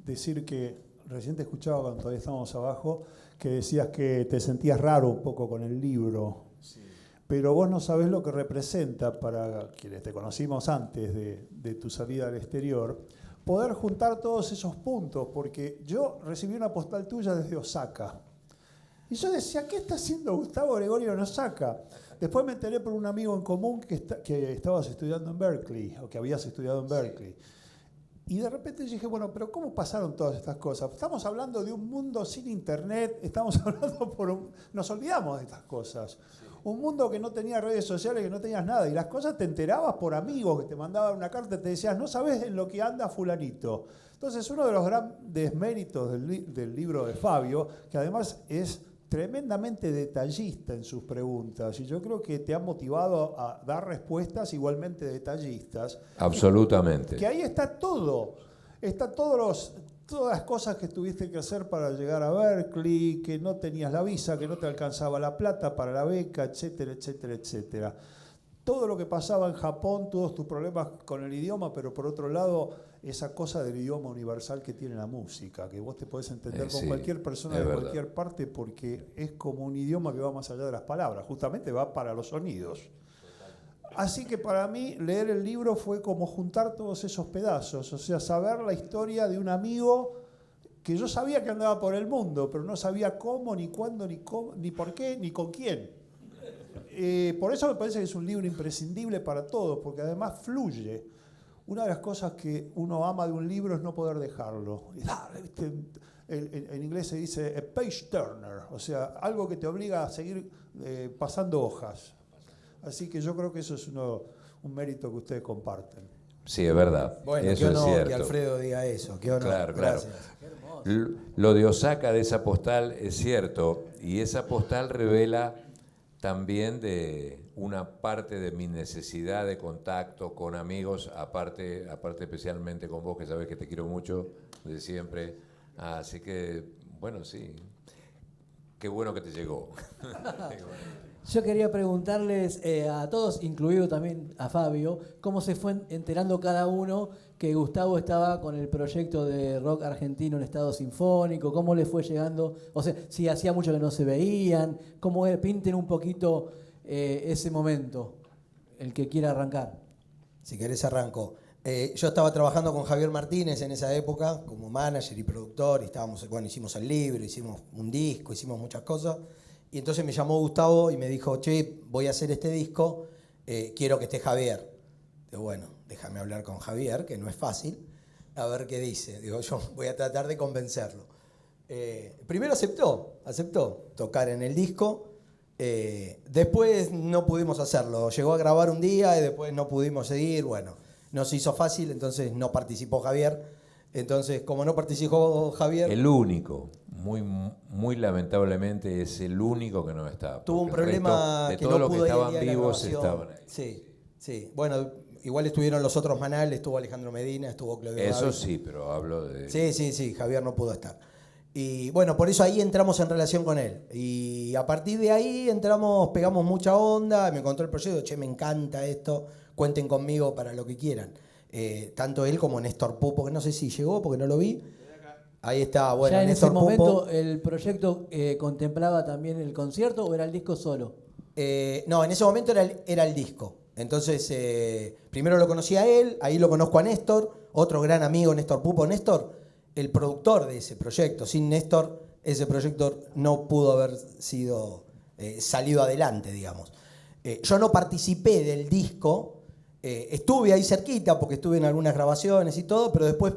decir que recién te escuchaba cuando todavía estábamos abajo, que decías que te sentías raro un poco con el libro, sí. Pero vos no sabés lo que representa para quienes te conocimos antes de tu salida al exterior, poder juntar todos esos puntos, porque yo recibí una postal tuya desde Osaka. Y yo decía, ¿qué está haciendo Gustavo Gregorio en Osaka? Después me enteré por un amigo en común que estabas estudiando en Berkeley, o que habías estudiado en Berkeley. Y de repente dije, bueno, pero ¿cómo pasaron todas estas cosas? Estamos hablando de un mundo sin internet, estamos hablando nos olvidamos de estas cosas. Sí. Un mundo que no tenía redes sociales, que no tenías nada. Y las cosas te enterabas por amigos que te mandaban una carta y te decías, no sabes en lo que anda fulanito. Entonces, uno de los grandes méritos del libro de Fabio, que además es tremendamente detallista en sus preguntas, y yo creo que te ha motivado a dar respuestas igualmente detallistas. Absolutamente. Que ahí está todo. Todas las cosas que tuviste que hacer para llegar a Berkeley, que no tenías la visa, que no te alcanzaba la plata para la beca, etcétera, etcétera, etcétera. Todo lo que pasaba en Japón, todos tus problemas con el idioma, pero por otro lado, esa cosa del idioma universal que tiene la música, que vos te podés entender con cualquier persona de cualquier parte, porque es como un idioma que va más allá de las palabras, justamente va para los sonidos. Así que para mí leer el libro fue como juntar todos esos pedazos, o sea, saber la historia de un amigo que yo sabía que andaba por el mundo, pero no sabía cómo, ni cuándo, ni por qué, ni con quién. Por eso me parece que es un libro imprescindible para todos, porque además fluye. Una de las cosas que uno ama de un libro es no poder dejarlo. En inglés se dice a page turner, o sea, algo que te obliga a seguir pasando hojas. Así que yo creo que eso es un mérito que ustedes comparten. Sí, es verdad. Bueno, eso qué honor es cierto. que Alfredo diga eso. Qué honor. Claro. Gracias. Lo de Osaka, de esa postal, es cierto. Y esa postal revela también de una parte de mi necesidad de contacto con amigos, aparte especialmente con vos, que sabés que te quiero mucho de siempre. Así que, bueno, sí, qué bueno que te llegó. Yo quería preguntarles a todos, incluido también a Fabio, cómo se fue enterando cada uno que Gustavo estaba con el proyecto de rock argentino en estado sinfónico, cómo le fue llegando, o sea, si hacía mucho que no se veían, cómo pinten un poquito ese momento, el que quiera arrancar. Si querés arranco. Yo estaba trabajando con Javier Martínez en esa época como manager y productor y hicimos el libro, hicimos un disco, hicimos muchas cosas y entonces me llamó Gustavo y me dijo, che, voy a hacer este disco, quiero que esté Javier. Digo, bueno, déjame hablar con Javier, que no es fácil, a ver qué dice. Digo, yo voy a tratar de convencerlo. Primero aceptó tocar en el disco. Después no pudimos hacerlo. Llegó a grabar un día y después no pudimos seguir. Bueno, no se hizo fácil, entonces no participó Javier. Entonces, como no participó Javier... El único, muy lamentablemente, es el único que no está. Tuvo un Porque el problema resto de que todos no los que pudo ir al estaban día de la vivos grabación. estaban ahí. Sí, sí. Bueno, igual estuvieron los otros manales, estuvo Alejandro Medina, estuvo Claudio Eso Gavis. sí, pero hablo de... Sí, Javier no pudo estar. Y bueno, por eso ahí entramos en relación con él. Y a partir de ahí pegamos mucha onda, me contó el proyecto, che, me encanta esto, cuenten conmigo para lo que quieran. Tanto él como Néstor Pupo, que no sé si llegó porque no lo vi. Ahí está, bueno, ¿Ya en Néstor ese momento Pupo. el proyecto contemplaba también el concierto o era el disco solo? No, en ese momento era el disco. Entonces, primero lo conocí a él, ahí lo conozco a Néstor, otro gran amigo, Néstor Pupo. Néstor, el productor de ese proyecto. Sin Néstor, ese proyecto no pudo haber salido adelante, digamos. Yo no participé del disco, estuve ahí cerquita porque estuve en algunas grabaciones y todo, pero después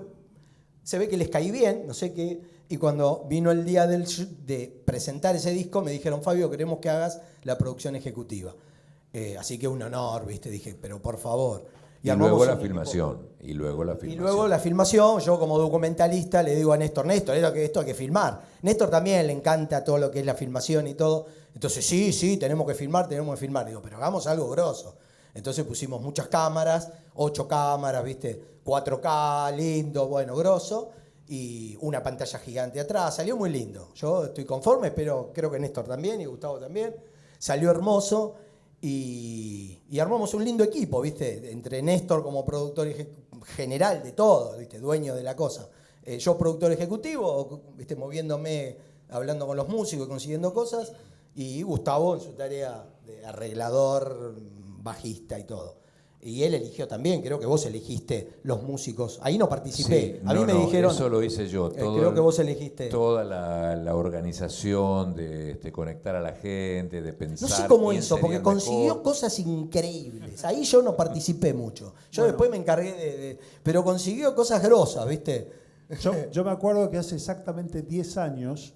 se ve que les caí bien, no sé qué, y cuando vino el día de presentar ese disco me dijeron, Fabio, queremos que hagas la producción ejecutiva. Así que un honor, ¿viste? Dije, pero por favor. Y luego la filmación. Y luego la filmación, yo como documentalista le digo a Néstor, esto hay que filmar. Néstor también le encanta todo lo que es la filmación y todo. Entonces, sí, tenemos que filmar. Digo, pero hagamos algo grosso. Entonces pusimos muchas cámaras, 8 cámaras, ¿viste? 4K, lindo, bueno, grosso. Y una pantalla gigante atrás. Salió muy lindo. Yo estoy conforme, pero creo que Néstor también y Gustavo también. Salió hermoso. Y armamos un lindo equipo, ¿viste? Entre Néstor como productor general de todo, ¿viste? Dueño de la cosa. Yo productor ejecutivo, ¿viste? Moviéndome, hablando con los músicos y consiguiendo cosas. Y Gustavo en su tarea de arreglador, bajista y todo. Y él eligió también, creo que vos elegiste los músicos. Ahí no participé. Sí, a mí me dijeron... Eso lo hice yo. Creo que vos elegiste... Toda la organización de conectar a la gente, de pensar... No sé cómo quién hizo, porque sería consiguió mejor. cosas increíbles. Ahí yo no participé mucho. Yo después me encargué pero consiguió cosas grosas, ¿viste? Yo me acuerdo que hace exactamente 10 años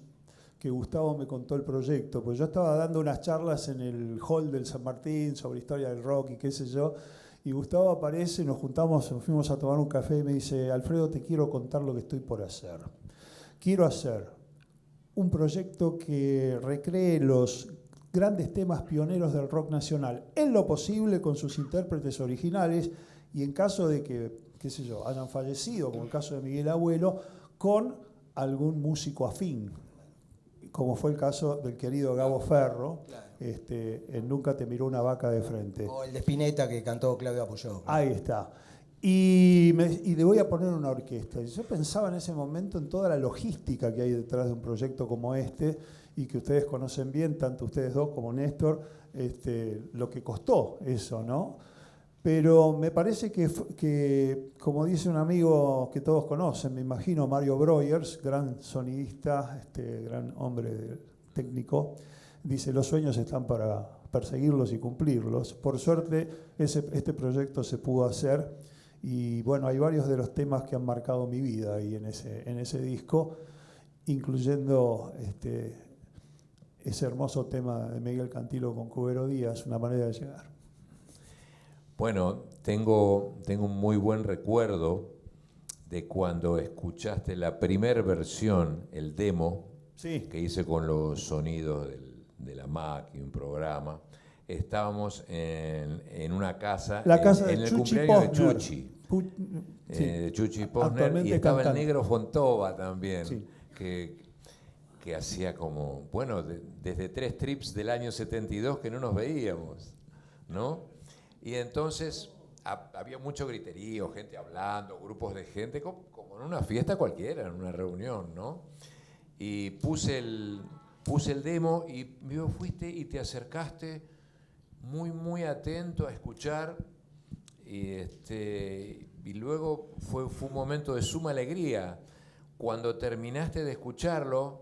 que Gustavo me contó el proyecto, pues yo estaba dando unas charlas en el hall del San Martín sobre historia del rock y qué sé yo, y Gustavo aparece, nos fuimos a tomar un café y me dice, Alfredo, te quiero contar lo que estoy por hacer. Quiero hacer un proyecto que recree los grandes temas pioneros del rock nacional, en lo posible con sus intérpretes originales, y en caso de que, qué sé yo, hayan fallecido, como el caso de Miguel Abuelo, con algún músico afín, como fue el caso del querido Gabo Ferro, en Nunca te miró una vaca de frente. O el de Spinetta que cantó Claudio Apoyó. Ahí está. Y le voy a poner una orquesta. Y yo pensaba en ese momento en toda la logística que hay detrás de un proyecto como este, y que ustedes conocen bien, tanto ustedes dos como Néstor, lo que costó eso, ¿no? Pero me parece que, como dice un amigo que todos conocen, me imagino, Mario Breuers, gran sonidista, gran hombre técnico, dice, los sueños están para perseguirlos y cumplirlos. Por suerte, este proyecto se pudo hacer y bueno, hay varios de los temas que han marcado mi vida ahí en ese disco, incluyendo ese hermoso tema de Miguel Cantilo con Cubero Díaz, Una manera de llegar. Bueno, tengo un muy buen recuerdo de cuando escuchaste la primera versión, el demo, Sí. que hice con los sonidos de la Mac y un programa. Estábamos en una casa, La casa de en el Chuchi cumpleaños Posner. de Chuchi. Sí. De Chuchi Posner, Actualmente y estaba cantante. el negro Fontova también, Sí. que hacía como, bueno, desde 3 trips del año 72 que no nos veíamos, ¿no? Y entonces había mucho griterío, gente hablando, grupos de gente, como en una fiesta cualquiera, en una reunión, ¿no? Y puse el demo y vos fuiste y te acercaste muy, muy atento a escuchar. Y luego fue un momento de suma alegría. Cuando terminaste de escucharlo,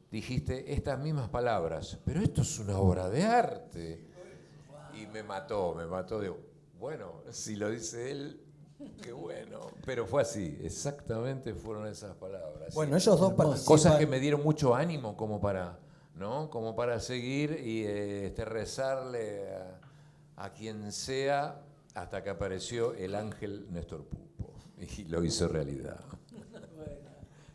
dijiste estas mismas palabras, pero esto es una obra de arte. Y me mató, digo, bueno, si lo dice él, qué bueno. Pero fue así, exactamente fueron esas palabras. Bueno, ellos dos participan. Cosas que me dieron mucho ánimo como para, ¿no? Como para seguir y rezarle a quien sea hasta que apareció el ángel Néstor Pupo y lo hizo realidad.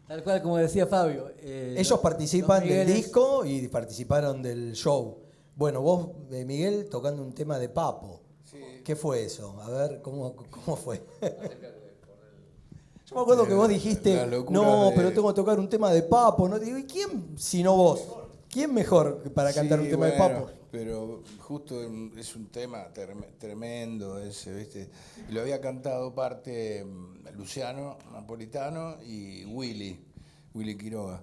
Tal cual como decía Fabio. Ellos participan los del Migueles- disco y participaron del show. Bueno, vos, Miguel, tocando un tema de Papo. Sí. ¿Qué fue eso? A ver, ¿cómo fue? Yo me acuerdo que vos dijiste, La locura no, de- pero tengo que tocar un tema de Papo. ¿No? Digo, ¿y quién sino vos? ¿Quién mejor para cantar un Sí, tema de bueno, Papo? Pero justo es un tema tremendo ese, ¿viste? Y lo había cantado parte Luciano Napolitano y Willy Quiroga.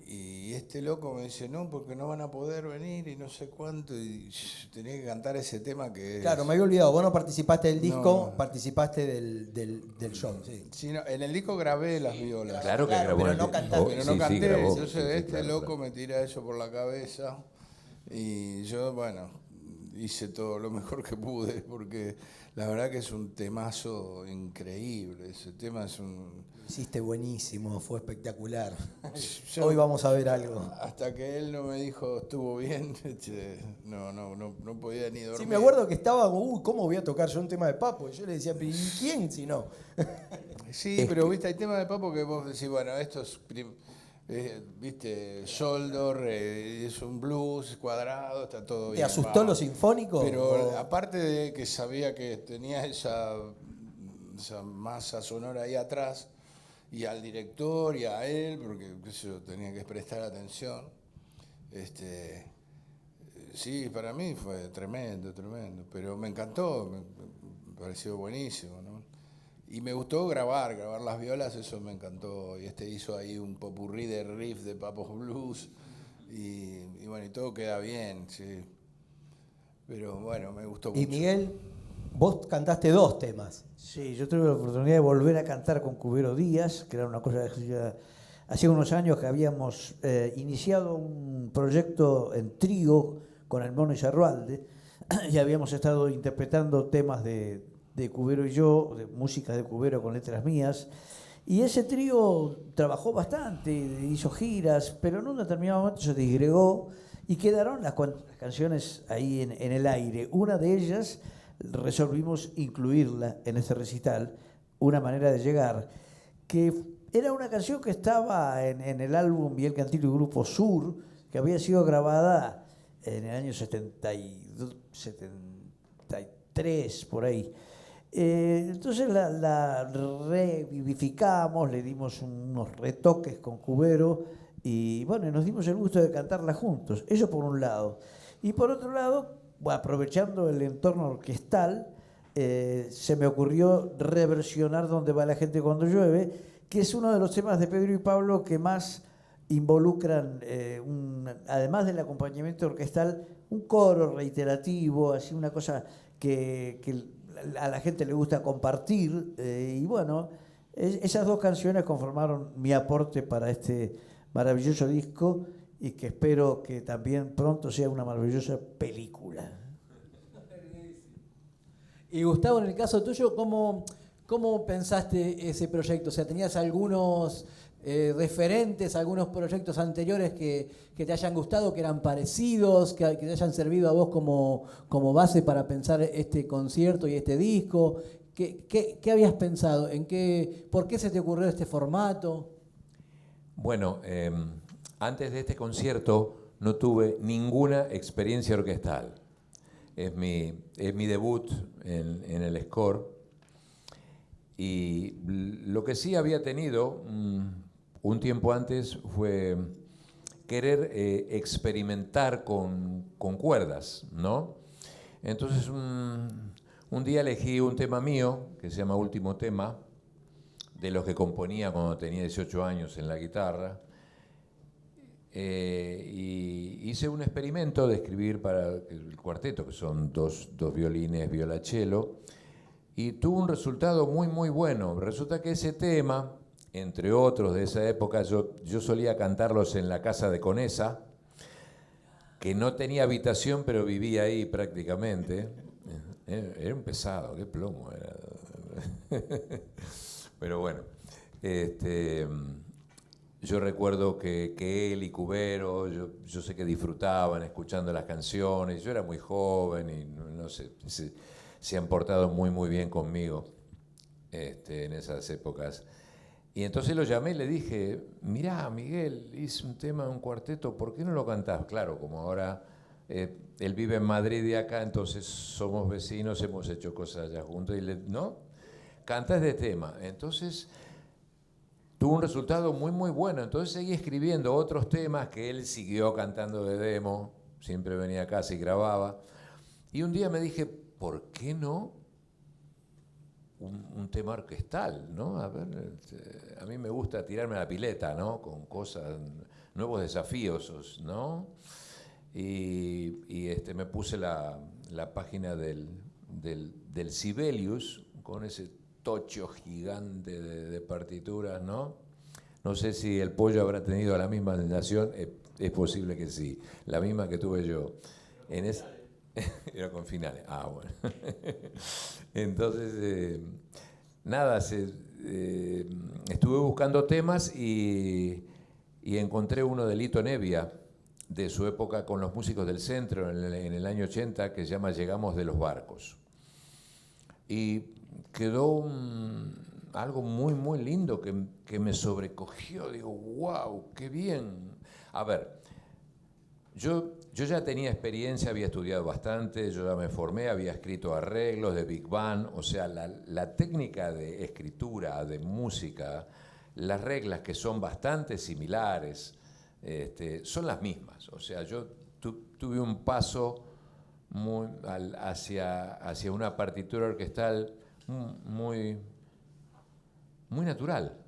Y este loco me dice, no, porque no van a poder venir y no sé cuánto. Y tenía que cantar ese tema que es... Claro, me había olvidado. Vos no participaste del disco, No. participaste del show. Sí. Sí, no, en el disco grabé las violas. Claro que Claro, grabó. pero el no disco. cantaste. Pero Sí, no sí, canté, grabó. entonces Sí, sí, este claro, loco claro. me tira eso por la cabeza y yo, bueno, hice todo lo mejor que pude porque la verdad que es un temazo increíble, ese tema es un... Hiciste buenísimo, fue espectacular. Yo- Hoy vamos a ver algo. Hasta que él no me dijo estuvo bien, no podía ni dormir. Sí, me acuerdo que estaba, ¿cómo voy a tocar yo un tema de Papo? Y yo le decía, ¿pero ¿y quién si no? Sí, pero viste, hay temas de Papo que vos decís, bueno, esto es, viste, Soldor, es un blues cuadrado, está todo bien. ¿Te asustó va. lo sinfónico? Pero ¿O- aparte de que sabía que tenía esa masa sonora ahí atrás, y al director y a él, porque qué sé yo, tenía que prestar atención, sí, para mí fue tremendo, pero me encantó, me pareció buenísimo, ¿no? Y me gustó grabar las violas, eso me encantó. Y hizo ahí un popurrí de riff de Papos Blues. Y bueno, y todo queda bien, sí. Pero bueno, me gustó mucho. Y Miguel, vos cantaste 2 temas. Sí, yo tuve la oportunidad de volver a cantar con Cubero Díaz, que era una cosa que hacía unos años que habíamos iniciado un proyecto en trío con el Mono y Yarrualde y habíamos estado interpretando temas de Cubero y yo, de música de Cubero con letras mías. Y ese trío trabajó bastante, hizo giras, pero en un determinado momento se disgregó y quedaron las canciones ahí en el aire. Una de ellas resolvimos incluirla en este recital, Una manera de llegar, que era una canción que estaba en el álbum Miguel Cantillo y Grupo Sur, que había sido grabada en el año 72, 73, por ahí. Entonces la revivificamos, le dimos unos retoques con Cubero y bueno, nos dimos el gusto de cantarla juntos. Eso por un lado. Y por otro lado, aprovechando el entorno orquestal, se me ocurrió reversionar Donde va la gente cuando llueve, que es uno de los temas de Pedro y Pablo que más involucran, además del acompañamiento orquestal, un coro reiterativo, así una cosa que a la gente le gusta compartir. Y bueno, esas 2 canciones conformaron mi aporte para este maravilloso disco y que espero que también pronto sea una maravillosa película. Y Gustavo, en el caso tuyo, ¿cómo pensaste ese proyecto? O sea, ¿tenías algunos referentes, algunos proyectos anteriores que te hayan gustado, que eran parecidos, que te hayan servido a vos como base para pensar este concierto y este disco? ¿Qué habías pensado? ¿Por qué se te ocurrió este formato? Bueno, antes de este concierto no tuve ninguna experiencia orquestal. Es mi debut en el score. Y lo que sí había tenido un tiempo antes fue querer experimentar con cuerdas, ¿no? Entonces un día elegí un tema mío, que se llama Último Tema, de los que componía cuando tenía 18 años en la guitarra. Y hice un experimento de escribir para el cuarteto, que son dos violines, violonchelo, y tuvo un resultado muy, muy bueno. Resulta que ese tema, entre otros de esa época, yo solía cantarlos en la casa de Conesa, que no tenía habitación, pero vivía ahí prácticamente. Era un pesado, qué plomo era. Pero bueno, yo recuerdo que él y Cubero, yo sé que disfrutaban escuchando las canciones. Yo era muy joven y no sé, se han portado muy, muy bien conmigo en esas épocas. Y entonces lo llamé y le dije, mirá, Miguel, hice un tema, un cuarteto, ¿por qué no lo cantás? Claro, como ahora él vive en Madrid y acá, entonces somos vecinos, hemos hecho cosas allá juntos. Y ¿no? Canta este tema. Entonces tuvo un resultado muy, muy bueno. Entonces seguí escribiendo otros temas que él siguió cantando de demo. Siempre venía a casa y grababa. Y un día me dije, ¿por qué no un tema orquestal, ¿no? A ver, a mí me gusta tirarme a la pileta, ¿no? Con cosas, nuevos desafíos, ¿no? Y me puse la página del Sibelius con ese tocho gigante de partituras, ¿no? No sé si el Pollo habrá tenido la misma sensación, es posible que sí, la misma que tuve yo. Era con finales, bueno. Entonces, nada, estuve buscando temas y encontré uno de Lito Nebbia, de su época con los músicos del centro en el año 80, que se llama Llegamos de los barcos. Y quedó algo muy, muy lindo que me sobrecogió. Digo, wow, qué bien. A ver, yo ya tenía experiencia, había estudiado bastante, yo ya me formé, había escrito arreglos de Big Band, o sea, la técnica de escritura, de música, las reglas que son bastante similares, son las mismas. O sea, yo tuve un paso hacia una partitura orquestal muy, muy natural,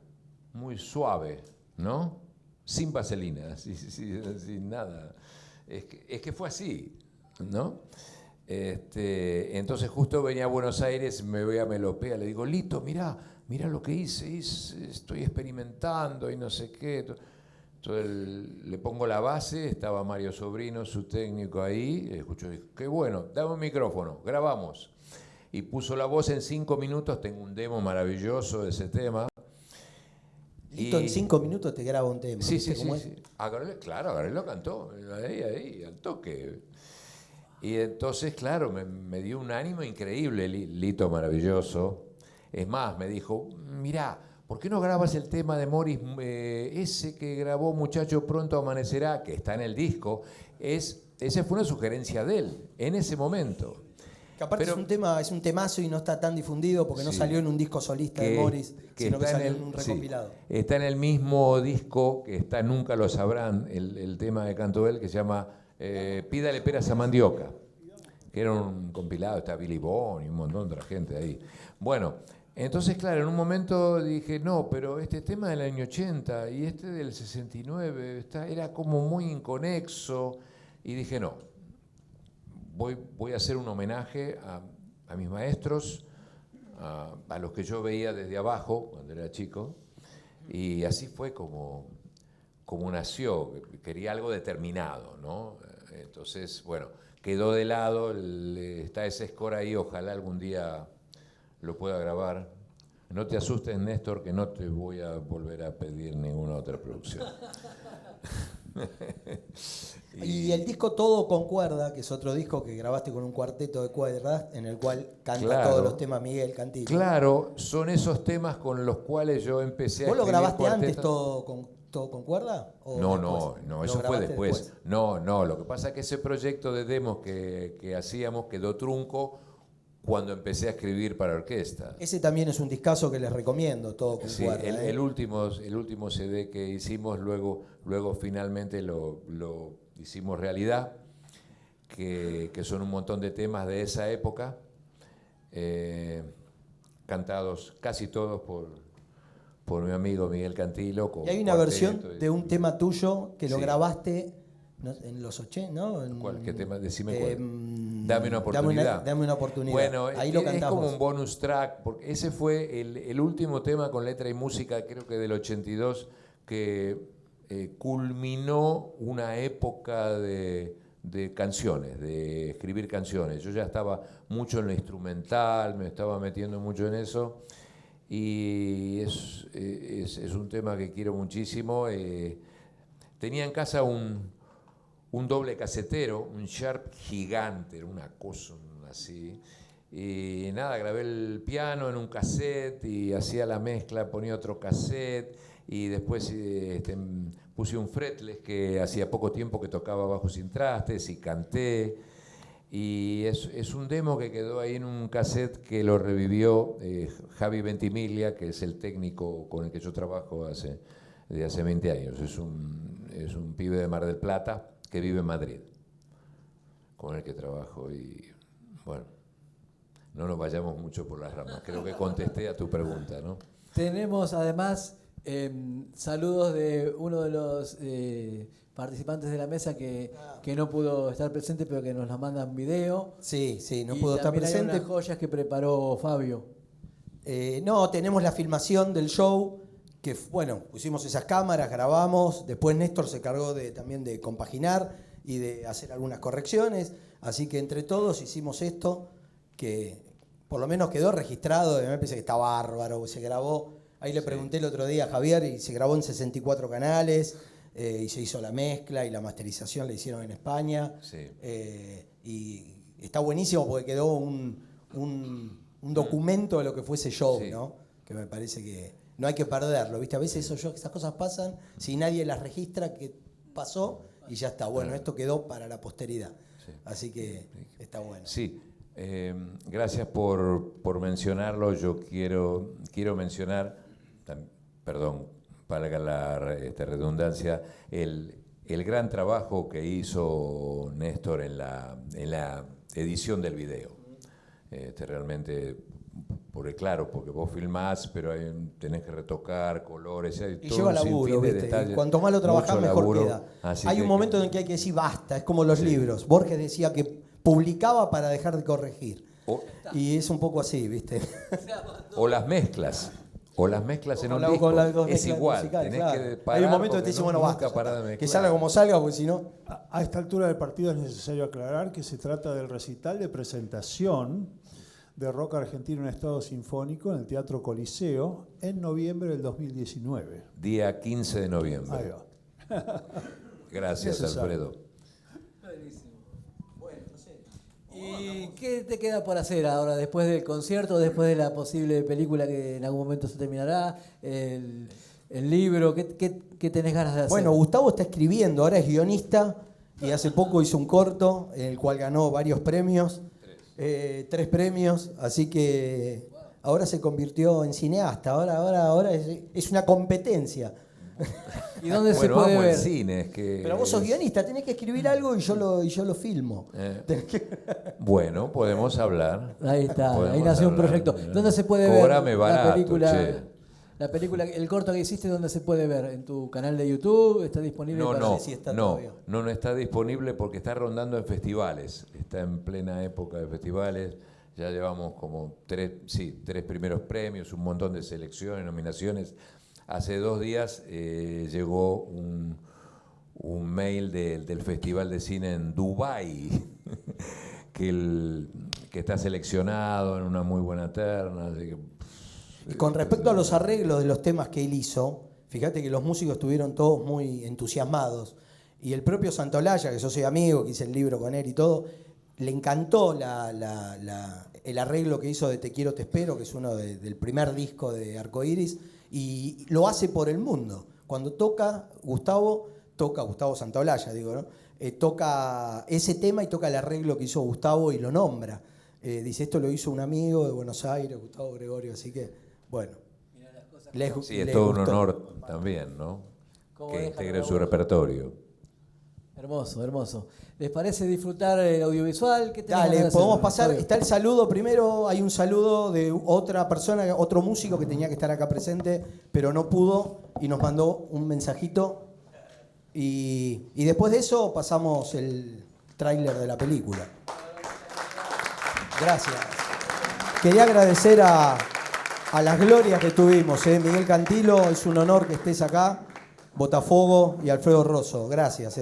muy suave, ¿no? Sin vaselina, sin nada. Es que fue así, ¿no? Entonces justo venía a Buenos Aires, me voy a Melopea, le digo, Lito, mirá lo que hice, estoy experimentando y no sé qué. Entonces le pongo la base, estaba Mario Sobrino, su técnico ahí, escuchó, qué bueno, dame un micrófono, grabamos. Y puso la voz en 5 minutos, tengo un demo maravilloso de ese tema. Lito en 5 minutos te graba un tema. Sí. Claro, Agarré lo cantó, ahí, al toque. Y entonces, claro, me dio un ánimo increíble, Lito maravilloso. Es más, me dijo, mirá, ¿por qué no grabas el tema de Morris, ese que grabó Muchacho Pronto Amanecerá, que está en el disco? Esa fue una sugerencia de él, en ese momento. Que aparte es un temazo y no está tan difundido porque no salió en un disco solista de Morris, sino que salió en un recopilado. Sí, está en el mismo disco que está Nunca lo sabrán, el tema de Cantovel que se llama Pídale peras a mandioca, que era un compilado, está Billy Bond y un montón de otra gente ahí. Bueno, entonces claro, en un momento dije, no, pero este tema del año 80 y este del 69 era como muy inconexo y dije, no. Voy a hacer un homenaje a mis maestros, a los que yo veía desde abajo cuando era chico, y así fue como nació. Quería algo determinado, ¿no? Entonces, bueno, quedó de lado, está ese score ahí, ojalá algún día lo pueda grabar. No te asustes, Néstor, que no te voy a volver a pedir ninguna otra producción. Y el disco Todo con Cuerda, que es otro disco que grabaste con un cuarteto de cuerdas, en el cual canta todos los temas Miguel Cantilo. Claro, son esos temas con los cuales yo empecé a escribir. ¿Vos lo grabaste antes todo con cuerda? No, eso fue después. No, lo que pasa es que ese proyecto de demos que hacíamos quedó trunco cuando empecé a escribir para orquesta. Ese también es un discazo que les recomiendo, Todo con Cuerda. El último CD que hicimos, luego finalmente lo hicimos realidad, que son un montón de temas de esa época, cantados casi todos por mi amigo Miguel Cantilo. Y hay una versión cuarteto, de un tema tuyo que lo Sí. grabaste en los 80, ¿no? ¿Qué tema? Decime Eh, cuál. Dame una oportunidad. Dame una oportunidad. Bueno, ahí lo es cantamos. como un bonus track, porque ese fue el último tema con letra y música, creo que del 82, que culminó una época de canciones, de escribir canciones. Yo ya estaba mucho en lo instrumental, me estaba metiendo mucho en eso, y es un tema que quiero muchísimo. Tenía en casa un doble casetero, un Sharp gigante, era una cosa así. Y nada, grabé el piano en un cassette y hacía la mezcla, ponía otro cassette y después puse un fretless que hacía poco tiempo que tocaba bajo sin trastes y canté. Y es un demo que quedó ahí en un cassette que lo revivió Javi Ventimiglia, que es el técnico con el que yo trabajo de hace 20 años. Es un pibe de Mar del Plata que vive en Madrid, con el que trabajo. Y bueno, no nos vayamos mucho por las ramas. Creo que contesté a tu pregunta, ¿no? Tenemos además saludos de uno de los participantes de la mesa que no pudo estar presente, pero que nos la manda en video. Sí, no Y pudo estar también presente. hay unas joyas que preparó Fabio. No, tenemos la filmación del show, que bueno, pusimos esas cámaras, grabamos, después Néstor se cargó también de compaginar y de hacer algunas correcciones, así que entre todos hicimos esto, que por lo menos quedó registrado, me parece que está bárbaro, se grabó, ahí le pregunté el otro día a Javier, y se grabó en 64 canales, y se hizo la mezcla y la masterización la hicieron en España, Sí. y está buenísimo porque quedó un documento de lo que fue ese show, Sí. ¿no? Que me parece que no hay que perderlo, ¿viste? A veces esas cosas pasan, si nadie las registra, que pasó y ya está. Bueno, esto quedó para la posteridad. Sí. Así que está bueno. Sí, gracias por mencionarlo. Yo quiero mencionar, perdón, valga la redundancia, el gran trabajo que hizo Néstor en la edición del video. Realmente, porque claro, porque vos filmás, pero tenés que retocar colores, hay Y todo lleva un sinfín laburo, de ¿viste? detalles, Y cuanto más lo trabajás, mucho mejor laburo. queda. Así Hay que- un momento en el que hay que decir basta, es como los libros. Borges decía que publicaba para dejar de corregir. O, Y es un poco así, ¿viste? o las mezclas. O las mezclas en un Con disco. las dos Es mezclas igual. musicales, Tenés claro. que parar Hay un momento que te porque dice, bueno, nunca basta, ya parás de está. Que mezclar. salga como salga, porque si no... A esta altura del partido es necesario aclarar que se trata del recital de presentación de rock argentino en estado sinfónico en el Teatro Coliseo en noviembre del 2019. Día 15 de noviembre. Ahí va. Gracias, Necesario. Alfredo. ¿Y qué te queda por hacer ahora, después del concierto, después de la posible película que en algún momento se terminará, el libro? ¿Qué tenés ganas de hacer? Bueno, Gustavo está escribiendo, ahora es guionista y hace poco hizo un corto en el cual ganó varios premios, 3 premios, así que ahora se convirtió en cineasta, ahora es una competencia. ¿Y dónde se Bueno, puede amo el ver? cine. Es que Pero vos sos guionista, tenés que escribir algo y yo lo filmo. Bueno, podemos hablar. Ahí está, ahí Podemos nació un hablar. proyecto. ¿Dónde se puede Cóbrame ver barato, la película? che. La película, el corto que hiciste, ¿dónde se puede ver? ¿En tu canal de YouTube? ¿Está disponible? No, para- no, si está no, todavía. no está disponible porque está rondando en festivales. Está en plena época de festivales. Ya llevamos como 3 primeros premios, un montón de selecciones, nominaciones. Hace 2 días llegó un mail del Festival de Cine en Dubái que está seleccionado en una muy buena terna. Así que, Y con respecto a los arreglos de los temas que él hizo, fíjate que los músicos estuvieron todos muy entusiasmados. Y el propio Santolaya, que yo soy amigo, que hice el libro con él y todo, le encantó el arreglo que hizo de Te quiero, te espero, que es uno del primer disco de Arcoiris, y lo hace por el mundo. Cuando toca Gustavo Santaolalla, digo, ¿no? Toca ese tema y toca el arreglo que hizo Gustavo y lo nombra. Dice, esto lo hizo un amigo de Buenos Aires, Gustavo Gregorio, así que, bueno. Les, sí, es les todo un gustó. honor también, ¿no? ¿Cómo Que deja integre la su voz? repertorio. Hermoso, hermoso. ¿Les parece disfrutar el audiovisual? ¿Qué tenés ganas de Dale, hacer? podemos pasar. Fabio? Está el saludo primero. Hay un saludo de otra persona, otro músico que tenía que estar acá presente, pero no pudo y nos mandó un mensajito. Y después de eso pasamos el tráiler de la película. Gracias. Quería agradecer a las glorias que tuvimos. Miguel Cantilo, es un honor que estés acá. Botafogo y Alfredo Rosso. Gracias.